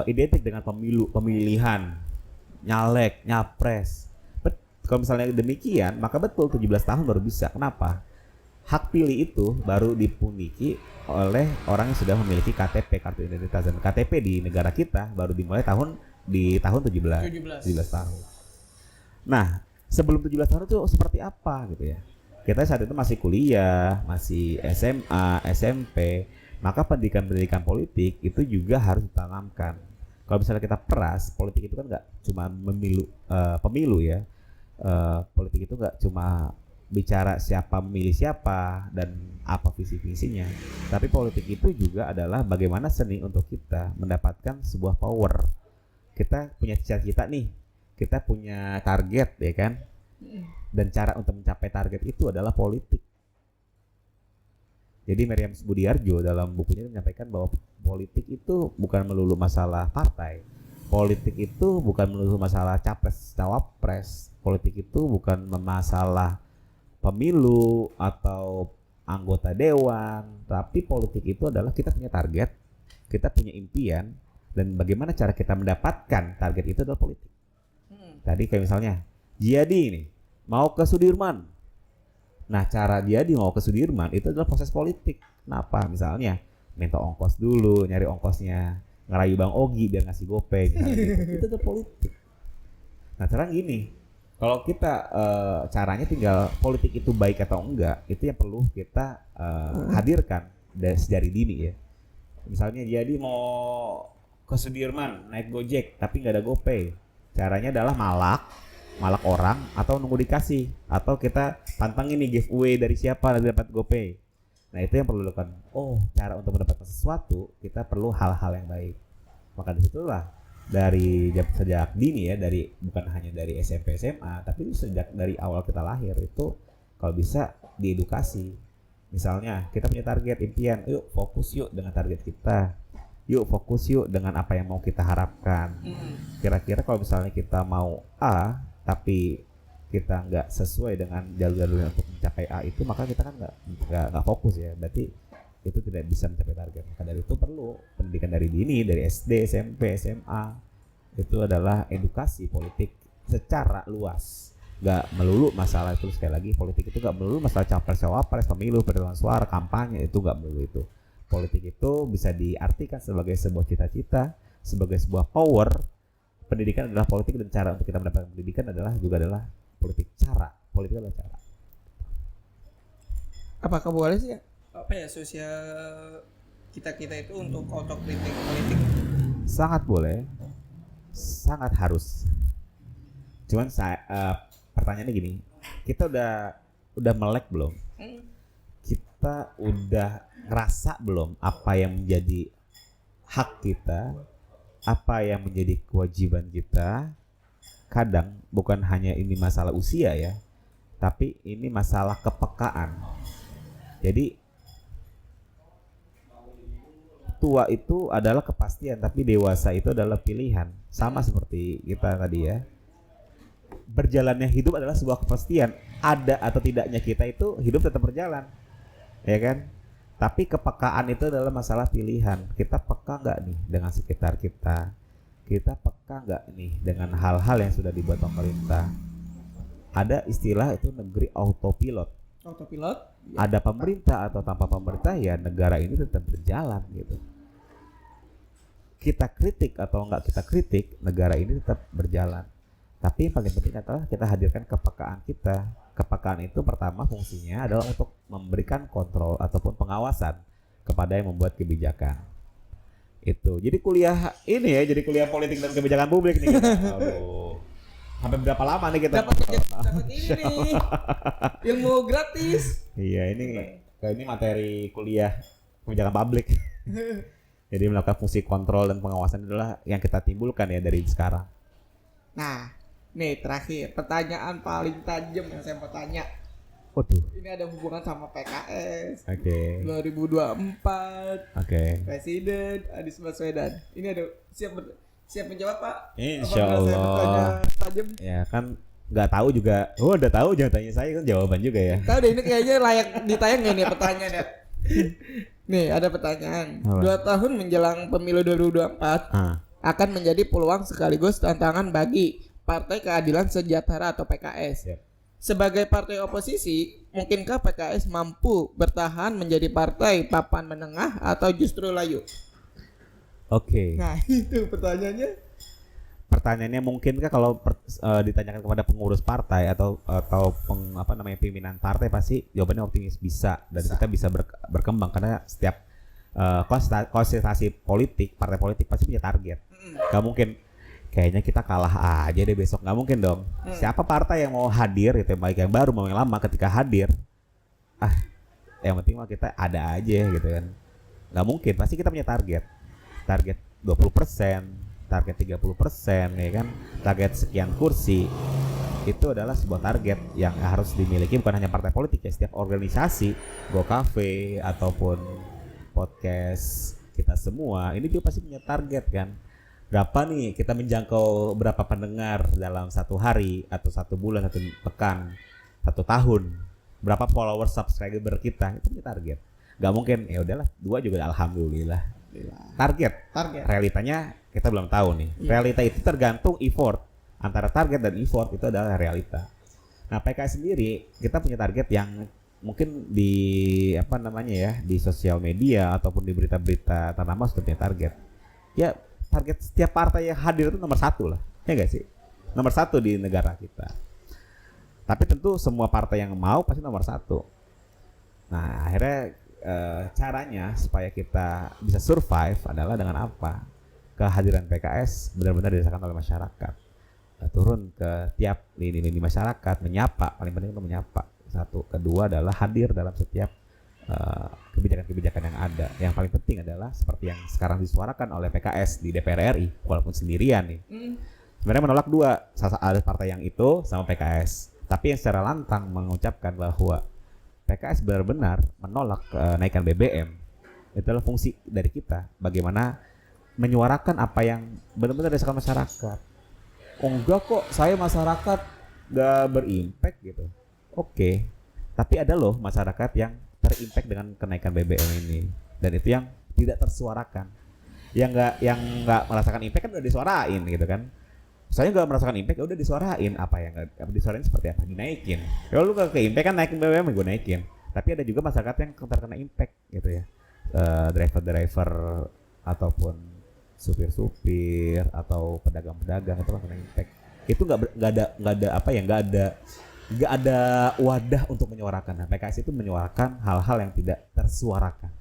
identik dengan pemilihan, nyalek, nyapres. Kalau misalnya demikian, maka betul 17 tahun baru bisa. Kenapa? Hak pilih itu baru dimiliki oleh orang yang sudah memiliki KTP, kartu identitas, dan KTP di negara kita baru dimulai tahun 17 tahun. Nah, sebelum 17 tahun itu seperti apa gitu ya? Kita saat itu masih kuliah, masih SMA, SMP, maka pendidikan politik itu juga harus ditanamkan. Kalau misalnya kita peras, politik itu kan nggak cuma pemilu ya. Politik itu nggak cuma bicara siapa memilih siapa dan apa visi-visinya, tapi politik itu juga adalah bagaimana seni untuk kita mendapatkan sebuah power. Kita punya cita-cita nih, kita punya target ya kan, dan cara untuk mencapai target itu adalah politik. Jadi Meriam Budiarjo dalam bukunya menyampaikan bahwa politik itu bukan melulu masalah partai, politik itu bukan melulu masalah capres cawapres, politik itu bukan masalah pemilu atau anggota dewan, tapi politik itu adalah kita punya target, kita punya impian, dan bagaimana cara kita mendapatkan target itu adalah politik. Tadi kayak misalnya Jiyadi ini mau ke Sudirman. Nah, cara Jiyadi mau ke Sudirman itu adalah proses politik. Kenapa? Misalnya minta ongkos dulu, nyari ongkosnya, ngerayu Bang Ogi biar ngasih gopay gitu. Itu adalah politik. Nah, sekarang gini, kalau kita caranya tinggal politik itu baik atau enggak, itu yang perlu kita hadirkan dari dini ya. Misalnya jadi mau ke Sudirman naik Gojek tapi nggak ada GoPay, caranya adalah malak orang atau nunggu dikasih, atau kita pantangin nih giveaway dari siapa nanti dapat GoPay. Nah itu yang perlu dilakukan. Oh, cara untuk mendapatkan sesuatu kita perlu hal-hal yang baik. Maka disitulah dari sejak dini ya, dari bukan hanya dari SMP SMA, tapi sejak dari awal kita lahir itu kalau bisa diedukasi. Misalnya kita punya target impian, yuk fokus yuk dengan target kita, yuk fokus yuk dengan apa yang mau kita harapkan. Kira-kira kalau misalnya kita mau A tapi kita nggak sesuai dengan jalur-jalurnya untuk mencapai A itu, maka kita kan nggak fokus ya, berarti itu tidak bisa mencapai target. Maka dari itu perlu pendidikan dari dini, dari SD, SMP, SMA, itu adalah edukasi politik secara luas. Gak melulu masalah itu, sekali lagi politik itu gak melulu masalah capres-cawapres, pemilu, perolehan suara, kampanye, itu gak melulu itu. Politik itu bisa diartikan sebagai sebuah cita-cita, sebagai sebuah power. Pendidikan adalah politik, dan cara untuk kita mendapatkan pendidikan adalah politik. Politik adalah cara. Apakah boleh sih apa ya sosial kita itu untuk otokritik politik? Sangat boleh, sangat harus. Cuman pertanyaannya gini, kita udah melek belum? Kita udah ngerasa belum apa yang menjadi hak kita, apa yang menjadi kewajiban kita? Kadang bukan hanya ini masalah usia ya, tapi ini masalah kepekaan. Jadi tua itu adalah kepastian, tapi dewasa itu adalah pilihan. Sama seperti kita tadi ya. Berjalannya hidup adalah sebuah kepastian. Ada atau tidaknya kita itu hidup tetap berjalan, ya kan? Tapi kepekaan itu adalah masalah pilihan. Kita peka nggak nih dengan sekitar kita? Kita peka nggak nih dengan hal-hal yang sudah dibuat pemerintah? Ada istilah itu negeri autopilot. Ada pemerintah atau tanpa pemerintah ya negara ini tetap berjalan gitu. Kita kritik atau enggak kita kritik, negara ini tetap berjalan. Tapi yang paling penting adalah kita hadirkan kepekaan kita. Kepekaan itu pertama fungsinya adalah untuk memberikan kontrol ataupun pengawasan kepada yang membuat kebijakan. Itu. Jadi kuliah ini ya, jadi kuliah politik dan kebijakan publik nih kita. Aduh. Sampai berapa lama nih kita? Dapat ini nih. Ilmu gratis. Iya, ini materi kuliah kebijakan publik. Jadi melakukan fungsi kontrol dan pengawasan adalah yang kita timbulkan ya dari sekarang. Nah, nih terakhir pertanyaan paling tajam yang saya mau tanya. Waduh. Ini ada hubungan sama PKS. Oke. 2024. Oke. Presiden Anies Baswedan. Ini ada siap menjawab Pak? Insya Allah. Ya kan nggak tahu juga. Oh udah tahu jangan tanya saya kan jawaban juga ya. Tahu deh ini kayaknya layak ditayang nggak nih pertanyaannya? Nih ada pertanyaan. 2 tahun menjelang pemilu 2024 akan menjadi peluang sekaligus tantangan bagi Partai Keadilan Sejahtera atau PKS. Yep. Sebagai partai oposisi, mungkinkah PKS mampu bertahan menjadi partai papan menengah atau justru layu? Oke. Nah itu pertanyaannya. Pertanyaannya mungkinkah kalau ditanyakan kepada pengurus partai atau pimpinan partai, pasti jawabannya optimis bisa, dan kita bisa berkembang karena setiap konsentrasi politik, partai politik pasti punya target. Gak mungkin kayaknya kita kalah aja deh besok, nggak mungkin dong. Siapa partai yang mau hadir itu, baik yang baru mau yang lama, ketika hadir yang penting mah kita ada aja gitu kan. Nggak mungkin, pasti kita punya target 20%, target 30% ya kan, target sekian kursi. Itu adalah sebuah target yang harus dimiliki bukan hanya partai politik ya, setiap organisasi, Go Cafe ataupun podcast kita semua ini juga pasti punya target kan. Berapa nih kita menjangkau berapa pendengar dalam 1 hari atau 1 bulan, 1 pekan, 1 tahun, berapa followers subscriber kita, itu punya target. Gak mungkin ya udahlah 2 juga alhamdulillah. Target. Realitanya kita belum tahu nih. Realita itu tergantung effort. Antara target dan effort itu adalah realita. Nah, PKS sendiri kita punya target yang mungkin di di sosial media ataupun di berita-berita ternama sudah punya target. Ya, target setiap partai yang hadir itu nomor 1 lah, ya nggak sih? Nomor 1 di negara kita. Tapi tentu semua partai yang mau pasti nomor 1. Nah akhirnya caranya supaya kita bisa survive adalah dengan apa? Kehadiran PKS benar-benar dirasakan oleh masyarakat. Turun ke tiap lini-lini masyarakat, menyapa, paling penting itu menyapa. 1, kedua adalah hadir dalam setiap kebijakan-kebijakan yang ada. Yang paling penting adalah seperti yang sekarang disuarakan oleh PKS di DPR RI, walaupun sendirian nih. Sebenarnya menolak dua, ada partai yang itu sama PKS. Tapi yang secara lantang mengucapkan bahwa PKS benar-benar menolak kenaikan BBM. Itu adalah fungsi dari kita. Bagaimana menyuarakan apa yang benar-benar dirasakan masyarakat. Oh enggak kok, saya masyarakat gak berimpact gitu. Oke. Tapi ada loh masyarakat yang terimpact dengan kenaikan BBM ini. Dan itu yang tidak tersuarakan. Yang nggak merasakan impact kan udah disuarain gitu kan. Saya nggak merasakan impact, ya udah disuarain. Apa yang nggak disuarain seperti apa? Dinaikin. Kalau lu ke impact kan naikin BBM, gue naikin. Tapi ada juga masyarakat yang terkena impact gitu ya. Driver-driver ataupun supir-supir atau pedagang-pedagang itu kan kena impact. Itu nggak ada wadah untuk menyuarakan. Nah, PKS itu menyuarakan hal-hal yang tidak tersuarakan.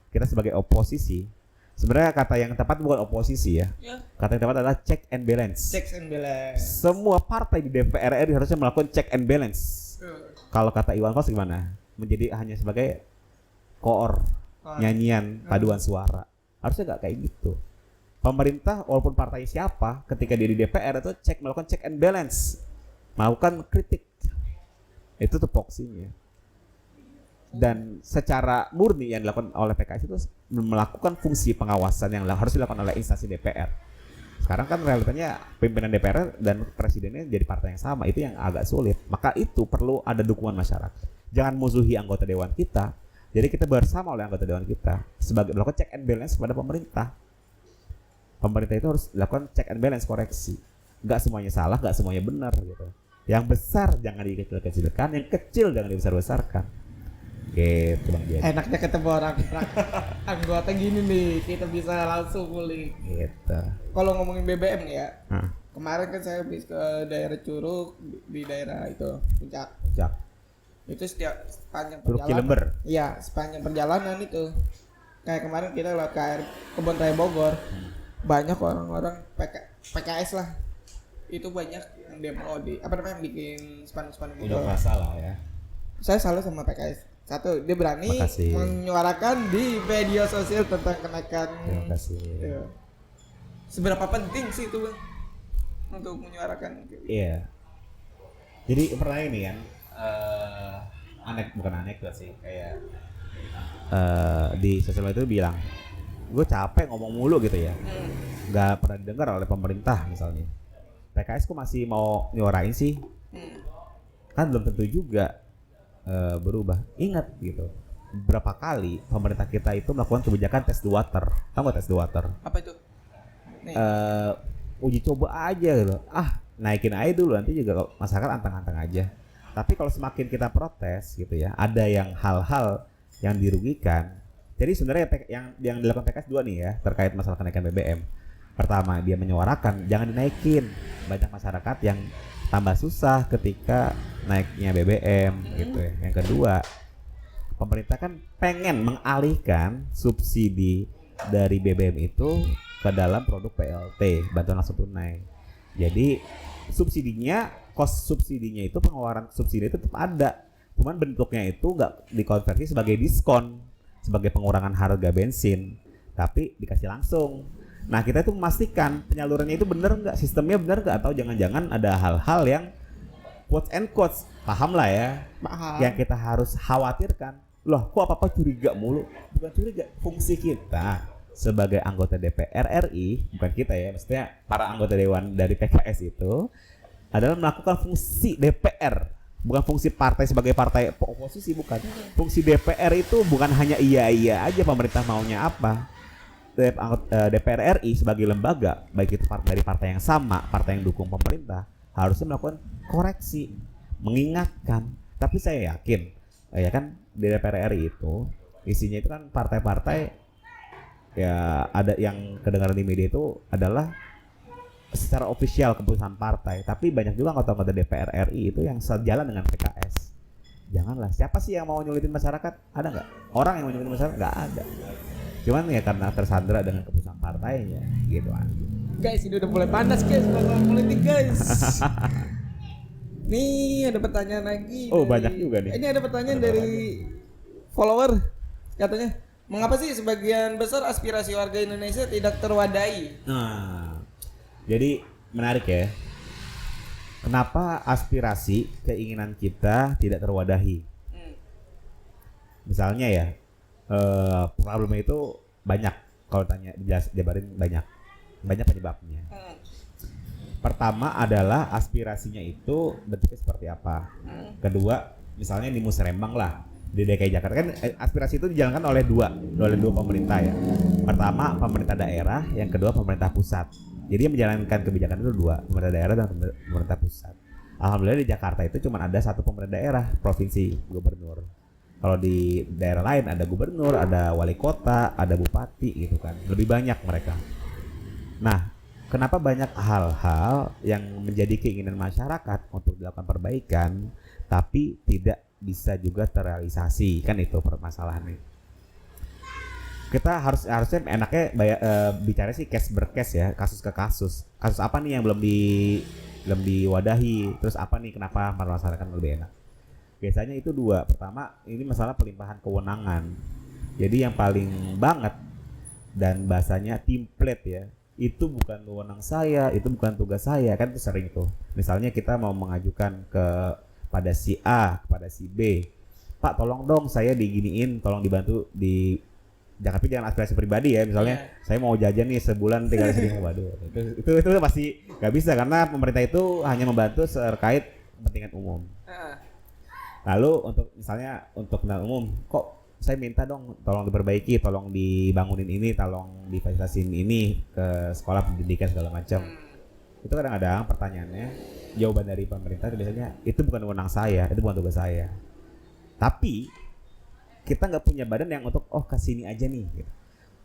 Kita sebagai oposisi, sebenarnya kata yang tepat bukan oposisi ya. Kata yang tepat adalah check and balance. Checks and balance. Semua partai di DPR RI harusnya melakukan check and balance. Kalau kata Iwan Fals gimana? Menjadi hanya sebagai koor, nyanyian, paduan suara. Harusnya nggak kayak gitu. Pemerintah walaupun partai siapa, ketika dia di DPR itu melakukan check and balance, melakukan kritik. Itu tupoksinya. Dan secara murni yang dilakukan oleh PKS itu melakukan fungsi pengawasan yang harus dilakukan oleh instansi DPR. Sekarang kan realitanya pimpinan DPR dan presidennya jadi partai yang sama, itu yang agak sulit. Maka itu perlu ada dukungan masyarakat. Jangan musuhi anggota dewan kita. Jadi kita bersama oleh anggota dewan kita sebagai melakukan check and balance kepada pemerintah. Pemerintah itu harus dilakukan check and balance, koreksi. Nggak semuanya salah, nggak semuanya benar gitu. Yang besar jangan dikecil-kecilkan, yang kecil jangan dibesar-besarkan. Gitu Bang Dian. Enaknya ketemu orang anggota gini nih, kita bisa langsung ngulik. Gitu. Kalau ngomongin BBM nih ya, kemarin kan saya habis ke daerah Curug, di daerah itu Puncak. Itu sepanjang Curug perjalanan. Cilember. Iya, sepanjang perjalanan itu. Kayak kemarin kita lewat Kebon Raya Bogor. Banyak orang-orang PKS lah. Itu banyak yang demo bikin spanduk-spanduk gitu. Udah merasa lah ya. Saya salut sama PKS. Satu, dia berani Makasih. menyuarakan di media sosial tentang kenaikan. Terima kasih. Iya. Seberapa penting sih itu Bang untuk menyuarakan? Iya. Jadi pernah ini kan, bukan anekdot sih, kayak di sosial media itu bilang, gue capek ngomong mulu gitu ya, nggak pernah didengar oleh pemerintah misalnya. PKS kok masih mau nyuarain sih? Kan belum tentu juga berubah. Ingat gitu, berapa kali pemerintah kita itu melakukan kebijakan test the water. Tahu nggak test the water? Apa itu? Uji coba aja gitu. Naikin aja dulu, nanti juga masyarakat antang-antang aja. Tapi kalau semakin kita protes gitu ya, ada yang hal-hal yang dirugikan. Jadi sebenarnya yang dilakukan PKS dua nih ya, terkait masalah kenaikan BBM. Pertama, dia menyuarakan jangan dinaikin. Banyak masyarakat yang tambah susah ketika naiknya BBM gitu ya. Yang kedua, pemerintah kan pengen mengalihkan subsidi dari BBM itu ke dalam produk PLT, bantuan langsung tunai. Jadi cost subsidinya itu, pengeluaran subsidi itu tetap ada. Cuman bentuknya itu nggak dikonversi sebagai diskon, sebagai pengurangan harga bensin, tapi dikasih langsung. Nah, kita itu memastikan penyalurannya itu benar nggak, sistemnya benar nggak, atau jangan-jangan ada hal-hal yang quotes and quotes, paham lah ya, yang kita harus khawatirkan. Loh, kok apa-apa curiga mulu? Bukan curiga, fungsi kita sebagai anggota DPR RI, bukan kita ya, maksudnya para anggota dewan dari PKS itu adalah melakukan fungsi DPR. Bukan fungsi partai sebagai partai oposisi, bukan. Fungsi DPR itu bukan hanya iya aja pemerintah maunya apa. DPR RI sebagai lembaga, baik itu dari partai yang sama, partai yang dukung pemerintah, harusnya melakukan koreksi, mengingatkan. Tapi saya yakin, ya kan di DPR RI itu isinya itu kan partai-partai, ya ada yang kedengaran di media itu adalah secara ofisial keputusan partai, tapi banyak juga anggota-anggota DPR RI itu yang sejalan dengan PKS. Janganlah, siapa sih yang mau nyulitin masyarakat? Ada nggak? Orang yang mau nyulitin masyarakat? Nggak ada. Cuman ya karena tersandera dengan keputusan partainya, gitu aja. Guys, ini udah mulai panas guys, masalah politik guys. Nih ada pertanyaan lagi. Oh, banyak juga nih. Ini ada pertanyaan dari follower katanya. Mengapa sih sebagian besar aspirasi warga Indonesia tidak terwadahi? Nah, jadi menarik ya. Kenapa aspirasi keinginan kita tidak terwadahi? Misalnya ya, problemnya itu banyak. Kalau tanya jabarin banyak penyebabnya. Pertama adalah aspirasinya itu bentuknya seperti apa. Kedua, misalnya di Musrembang lah, di DKI Jakarta kan aspirasi itu dijalankan oleh dua pemerintah ya. Pertama pemerintah daerah, yang kedua pemerintah pusat. Jadi yang menjalankan kebijakan itu dua, pemerintah daerah dan pemerintah pusat. Alhamdulillah di Jakarta itu cuma ada satu pemerintah daerah, provinsi, gubernur. Kalau di daerah lain ada gubernur, ada wali kota, ada bupati gitu kan. Lebih banyak mereka. Nah, kenapa banyak hal-hal yang menjadi keinginan masyarakat untuk dilakukan perbaikan tapi tidak bisa juga terrealisasi, kan itu permasalahannya. Kita harusnya enaknya bicara sih case per case ya, kasus ke kasus. Kasus apa nih yang belum diwadahi, terus apa nih kenapa permasalahan lebih enak. Biasanya itu dua. Pertama, ini masalah pelimpahan kewenangan. Jadi yang paling banget dan bahasanya template ya, itu bukan wewenang saya, itu bukan tugas saya, kan itu sering tuh. Misalnya kita mau mengajukan pada si A, kepada si B, Pak tolong dong saya diginiin, tolong dibantu di tapi jangan aspirasi pribadi ya, misalnya saya mau jajan nih sebulan 300.000, waduh itu pasti nggak bisa karena pemerintah itu hanya membantu terkait kepentingan umum. Lalu untuk kepentingan umum, kok saya minta dong tolong diperbaiki, tolong dibangunin ini, tolong difasilitasin ini ke sekolah pendidikan segala macam. Itu kadang-kadang pertanyaannya, jawaban dari pemerintah itu biasanya itu bukan wewenang saya, itu bukan tugas saya. Tapi kita nggak punya badan yang untuk kasih ini aja nih gitu.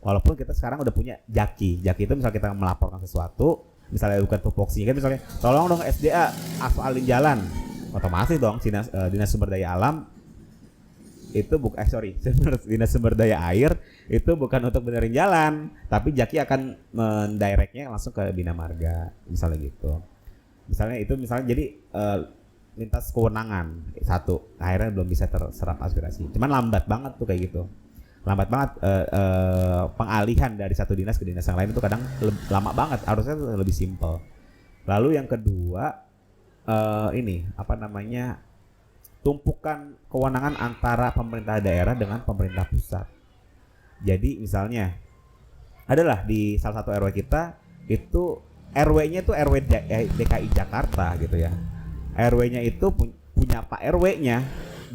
Walaupun kita sekarang udah punya jaki itu misalnya kita melaporkan sesuatu, misalnya bukan tupoksi kan, misalnya tolong dong SDA aspalin jalan, otomatis dong dinas sumber daya alam itu dinas sumber daya air itu bukan untuk benerin jalan, tapi jaki akan mendirectnya langsung ke Bina Marga misalnya gitu. Misalnya jadi lintas kewenangan satu, akhirnya belum bisa terserap aspirasi. Cuman lambat banget tuh kayak gitu, lambat banget pengalihan dari satu dinas ke dinas yang lain itu kadang lama banget, harusnya lebih simpel. Lalu yang kedua tumpukan kewenangan antara pemerintah daerah dengan pemerintah pusat. Jadi misalnya adalah di salah satu RW kita itu RW-nya itu RW DKI Jakarta gitu ya. RW-nya itu punya Pak RW-nya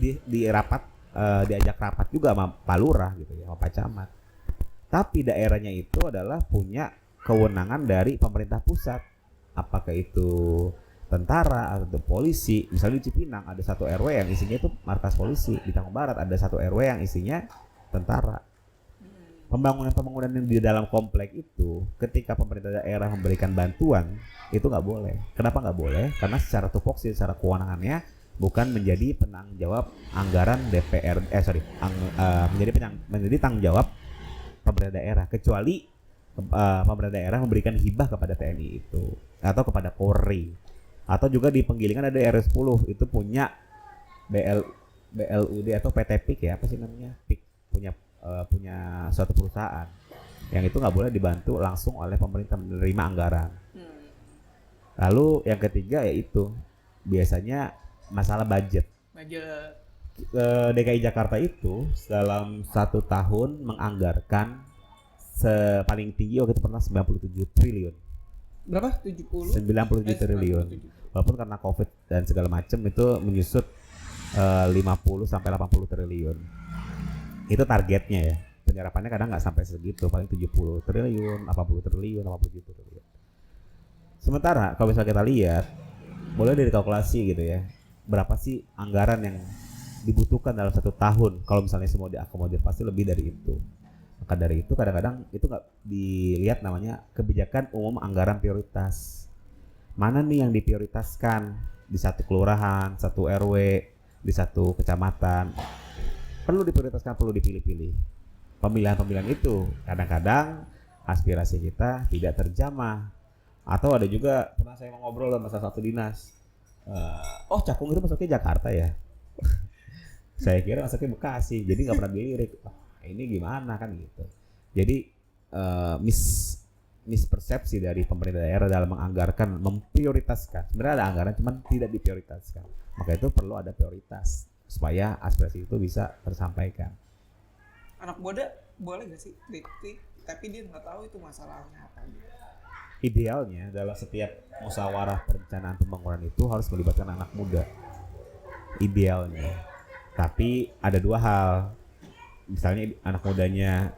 di rapat, diajak rapat juga sama Pak Lurah gitu ya, sama Pak Camat. Tapi daerahnya itu adalah punya kewenangan dari pemerintah pusat. Apakah itu tentara atau polisi. Misalnya di Cipinang ada satu RW yang isinya itu markas polisi, di Tangerang Barat ada satu RW yang isinya tentara. Pembangunan yang di dalam komplek itu ketika pemerintah daerah memberikan bantuan itu nggak boleh. Kenapa nggak boleh? Karena secara tupoksi, secara kewenangannya bukan menjadi penanggung jawab anggaran DPR, menjadi tanggung jawab pemerintah daerah, kecuali pemerintah daerah memberikan hibah kepada TNI itu atau kepada Polri, atau juga di Penggilingan ada RW10 itu punya BLUD atau PT PIK ya, apa sih namanya, PIK punya suatu perusahaan yang itu nggak boleh dibantu langsung oleh pemerintah menerima anggaran. Lalu yang ketiga yaitu biasanya masalah budget. DKI Jakarta itu dalam 1 tahun menganggarkan paling tinggi waktu itu pernah 97 triliun. Berapa? 97 triliun. Walaupun karena Covid dan segala macam itu menyusut 50 sampai 80 triliun. Itu targetnya ya. Penyerapannya kadang nggak sampai segitu, paling 70 triliun, 80 triliun, 87 triliun. Sementara kalau misalnya kita lihat, boleh dikalkulasi gitu ya, berapa sih anggaran yang dibutuhkan dalam 1 tahun kalau misalnya semua diakomodir, pasti lebih dari itu. Maka dari itu kadang-kadang itu nggak dilihat namanya kebijakan umum anggaran prioritas. Mana nih yang diprioritaskan di satu kelurahan, satu RW, di satu kecamatan. Perlu diprioritaskan, perlu dipilih-pilih. Pemilihan-pemilihan itu kadang-kadang aspirasi kita tidak terjamah. Atau ada juga pernah saya ngobrol sama salah satu dinas. Cakung itu masuknya Jakarta ya. Saya kira masuknya Bekasi, jadi nggak pernah dilirik. Ini gimana kan gitu. Jadi mispersepsi dari pemerintah daerah dalam menganggarkan, memprioritaskan. Sebenarnya ada anggaran, cuman tidak diprioritaskan. Maka itu perlu ada prioritas supaya aspirasi itu bisa tersampaikan. Anak muda boleh nggak sih kritik, tapi dia nggak tahu itu masalahnya apa? Idealnya dalam setiap musyawarah perencanaan pembangunan itu harus melibatkan anak muda. Idealnya. Tapi ada dua hal. Misalnya anak mudanya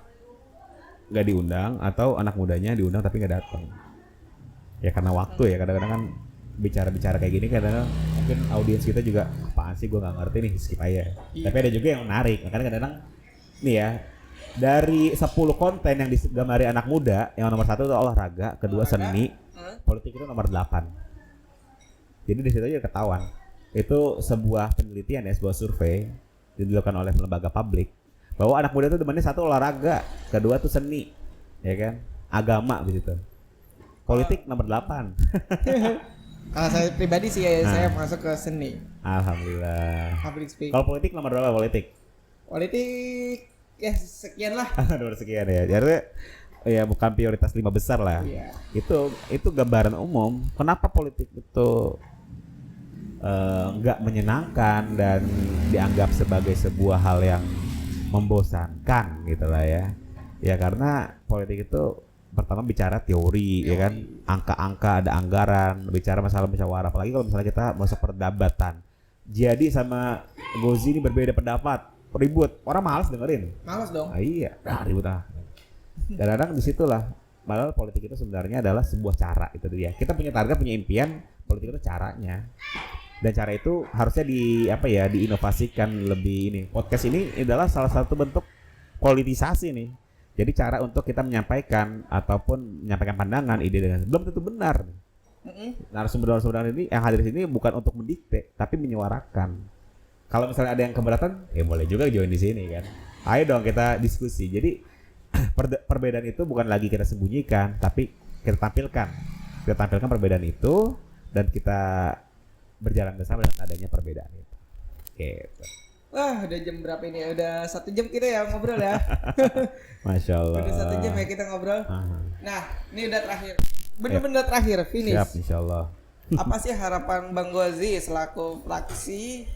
nggak diundang atau anak mudanya diundang tapi nggak datang. Ya karena waktu ya, kadang-kadang kan bicara kayak gini kadang-kadang mungkin audiens kita juga apaan sih, gue nggak ngerti nih, skip aja. Iya. Tapi ada juga yang menarik. Makanya kadang-kadang nih ya, dari 10 konten yang digamari anak muda, yang nomor 1 itu olahraga, kedua seni, politik itu nomor 8. Jadi di situ aja ketahuan. Itu sebuah penelitian ya, sebuah survei dilakukan oleh lembaga publik bahwa anak muda itu demennya 1 olahraga, kedua tuh seni, ya kan, agama begitu. Politik nomor 8. Kalau saya pribadi sih saya masuk ke seni. Alhamdulillah. Public speaking. Kalau politik nomor berapa politik? Politik ya sekian lah. Nomor sekian ya. Jadi ya bukan prioritas 5 besar lah. Iya. Itu gambaran umum. Kenapa politik itu nggak menyenangkan dan dianggap sebagai sebuah hal yang membosankan gitu lah ya. Ya karena politik itu pertama bicara teori ya kan, angka-angka, ada anggaran, bicara masalah musyawarah, apalagi kalau misalnya kita masuk perdebatan. Jadi sama Gozi ini berbeda pendapat, ribut, orang malas dengerin. Malas dong. Iya, ribut ah. Kadang-kadang disitulah, padahal politik itu sebenarnya adalah sebuah cara, itu dia. Kita punya target, punya impian, politik itu caranya. Dan cara itu harusnya diinovasikan lebih ini. Podcast ini adalah salah satu bentuk politisasi nih. Jadi cara untuk kita menyampaikan ataupun menyampaikan pandangan, ide dengan belum tentu benar. Narasumber-narasumber ini yang hadir di sini bukan untuk mendikte, tapi menyuarakan. Kalau misalnya ada yang keberatan, ya boleh juga join di sini kan. Ayo dong kita diskusi. Jadi perbedaan itu bukan lagi kita sembunyikan, tapi kita tampilkan. Kita tampilkan perbedaan itu dan kita berjalan bersama dengan adanya perbedaan itu. Gitu. Wah, udah jam berapa ini? Udah 1 jam kita ya ngobrol ya. Masya Allah. Udah 1 jam ya kita ngobrol. Nah, ini udah terakhir. Bener-bener terakhir, finish. Siap, insya Allah. Apa sih harapan Bang Gozi selaku fraksi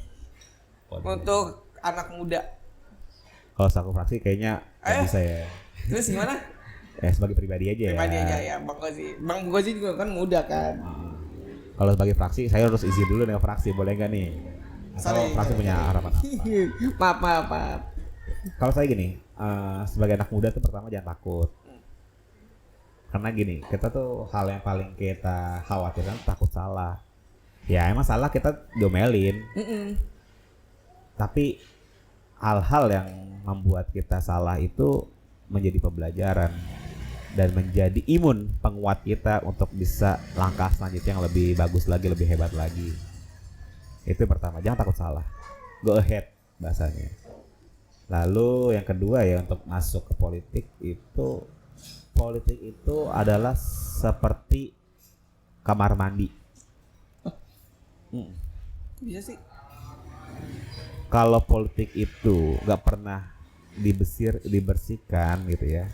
untuk anak muda? Kalau selaku fraksi kayaknya nggak bisa ya. Terus gimana? Sebagai pribadi aja Pribadi aja ya, Bang Gozi. Bang Gozi juga kan muda kan. Kalau sebagai fraksi, saya harus izin dulu dengan fraksi, boleh nggak nih? Kalau fraksi punya harapan apa? Maaf. Kalau saya gini, sebagai anak muda tuh pertama jangan takut. Karena gini, kita tuh hal yang paling kita khawatirkan takut salah. Ya emang salah kita diomelin. Tapi hal-hal yang membuat kita salah itu menjadi pembelajaran dan menjadi imun penguat kita untuk bisa langkah selanjutnya yang lebih bagus lagi, lebih hebat lagi. Itu yang pertama, jangan takut salah. Go ahead bahasanya. Lalu yang kedua ya, untuk masuk ke politik itu adalah seperti kamar mandi. Bisa sih. Kalau politik itu nggak pernah dibersihkan gitu ya.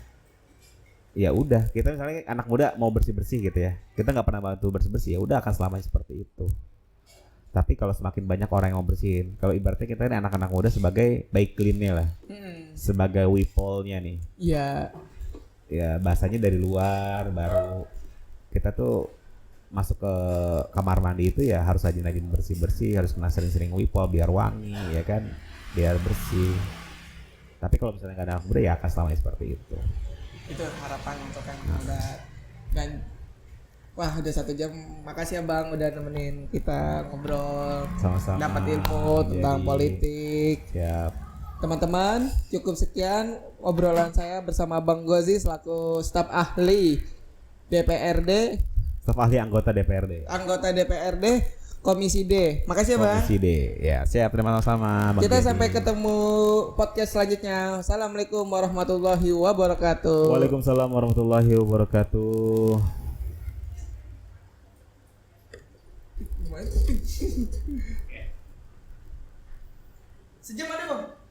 Ya udah, kita misalnya anak muda mau bersih-bersih gitu ya. Kita nggak pernah bantu bersih-bersih, ya udah akan selamanya seperti itu. Tapi kalau semakin banyak orang yang mau bersihin, kalau ibaratnya kita ini anak-anak muda sebagai baik clean-nya lah, sebagai wipolnya nih. Iya. Ya bahasanya dari luar, baru kita tuh masuk ke kamar mandi itu ya harus rajin-rajin bersih-bersih, harus kena sering-sering wipol biar wangi ya kan, biar bersih. Tapi kalau misalnya nggak ada anak muda ya akan selamanya seperti itu. Itu harapan untuk anak muda. Dan wah udah 1 jam, makasih ya Bang udah nemenin kita ngobrol. Sama-sama. Dapat ilmu tentang politik. Siap. Teman-teman, cukup sekian obrolan saya bersama Bang Gozi selaku staf ahli DPRD. Staf ahli anggota DPRD. Anggota DPRD Komisi D. Makasih ya Bang. Komisi D. Ya, siap, terima kasih sama Bang. Kita sampai ketemu podcast selanjutnya. Assalamualaikum warahmatullahi wabarakatuh. Waalaikumsalam warahmatullahi wabarakatuh. Sejam ada bang?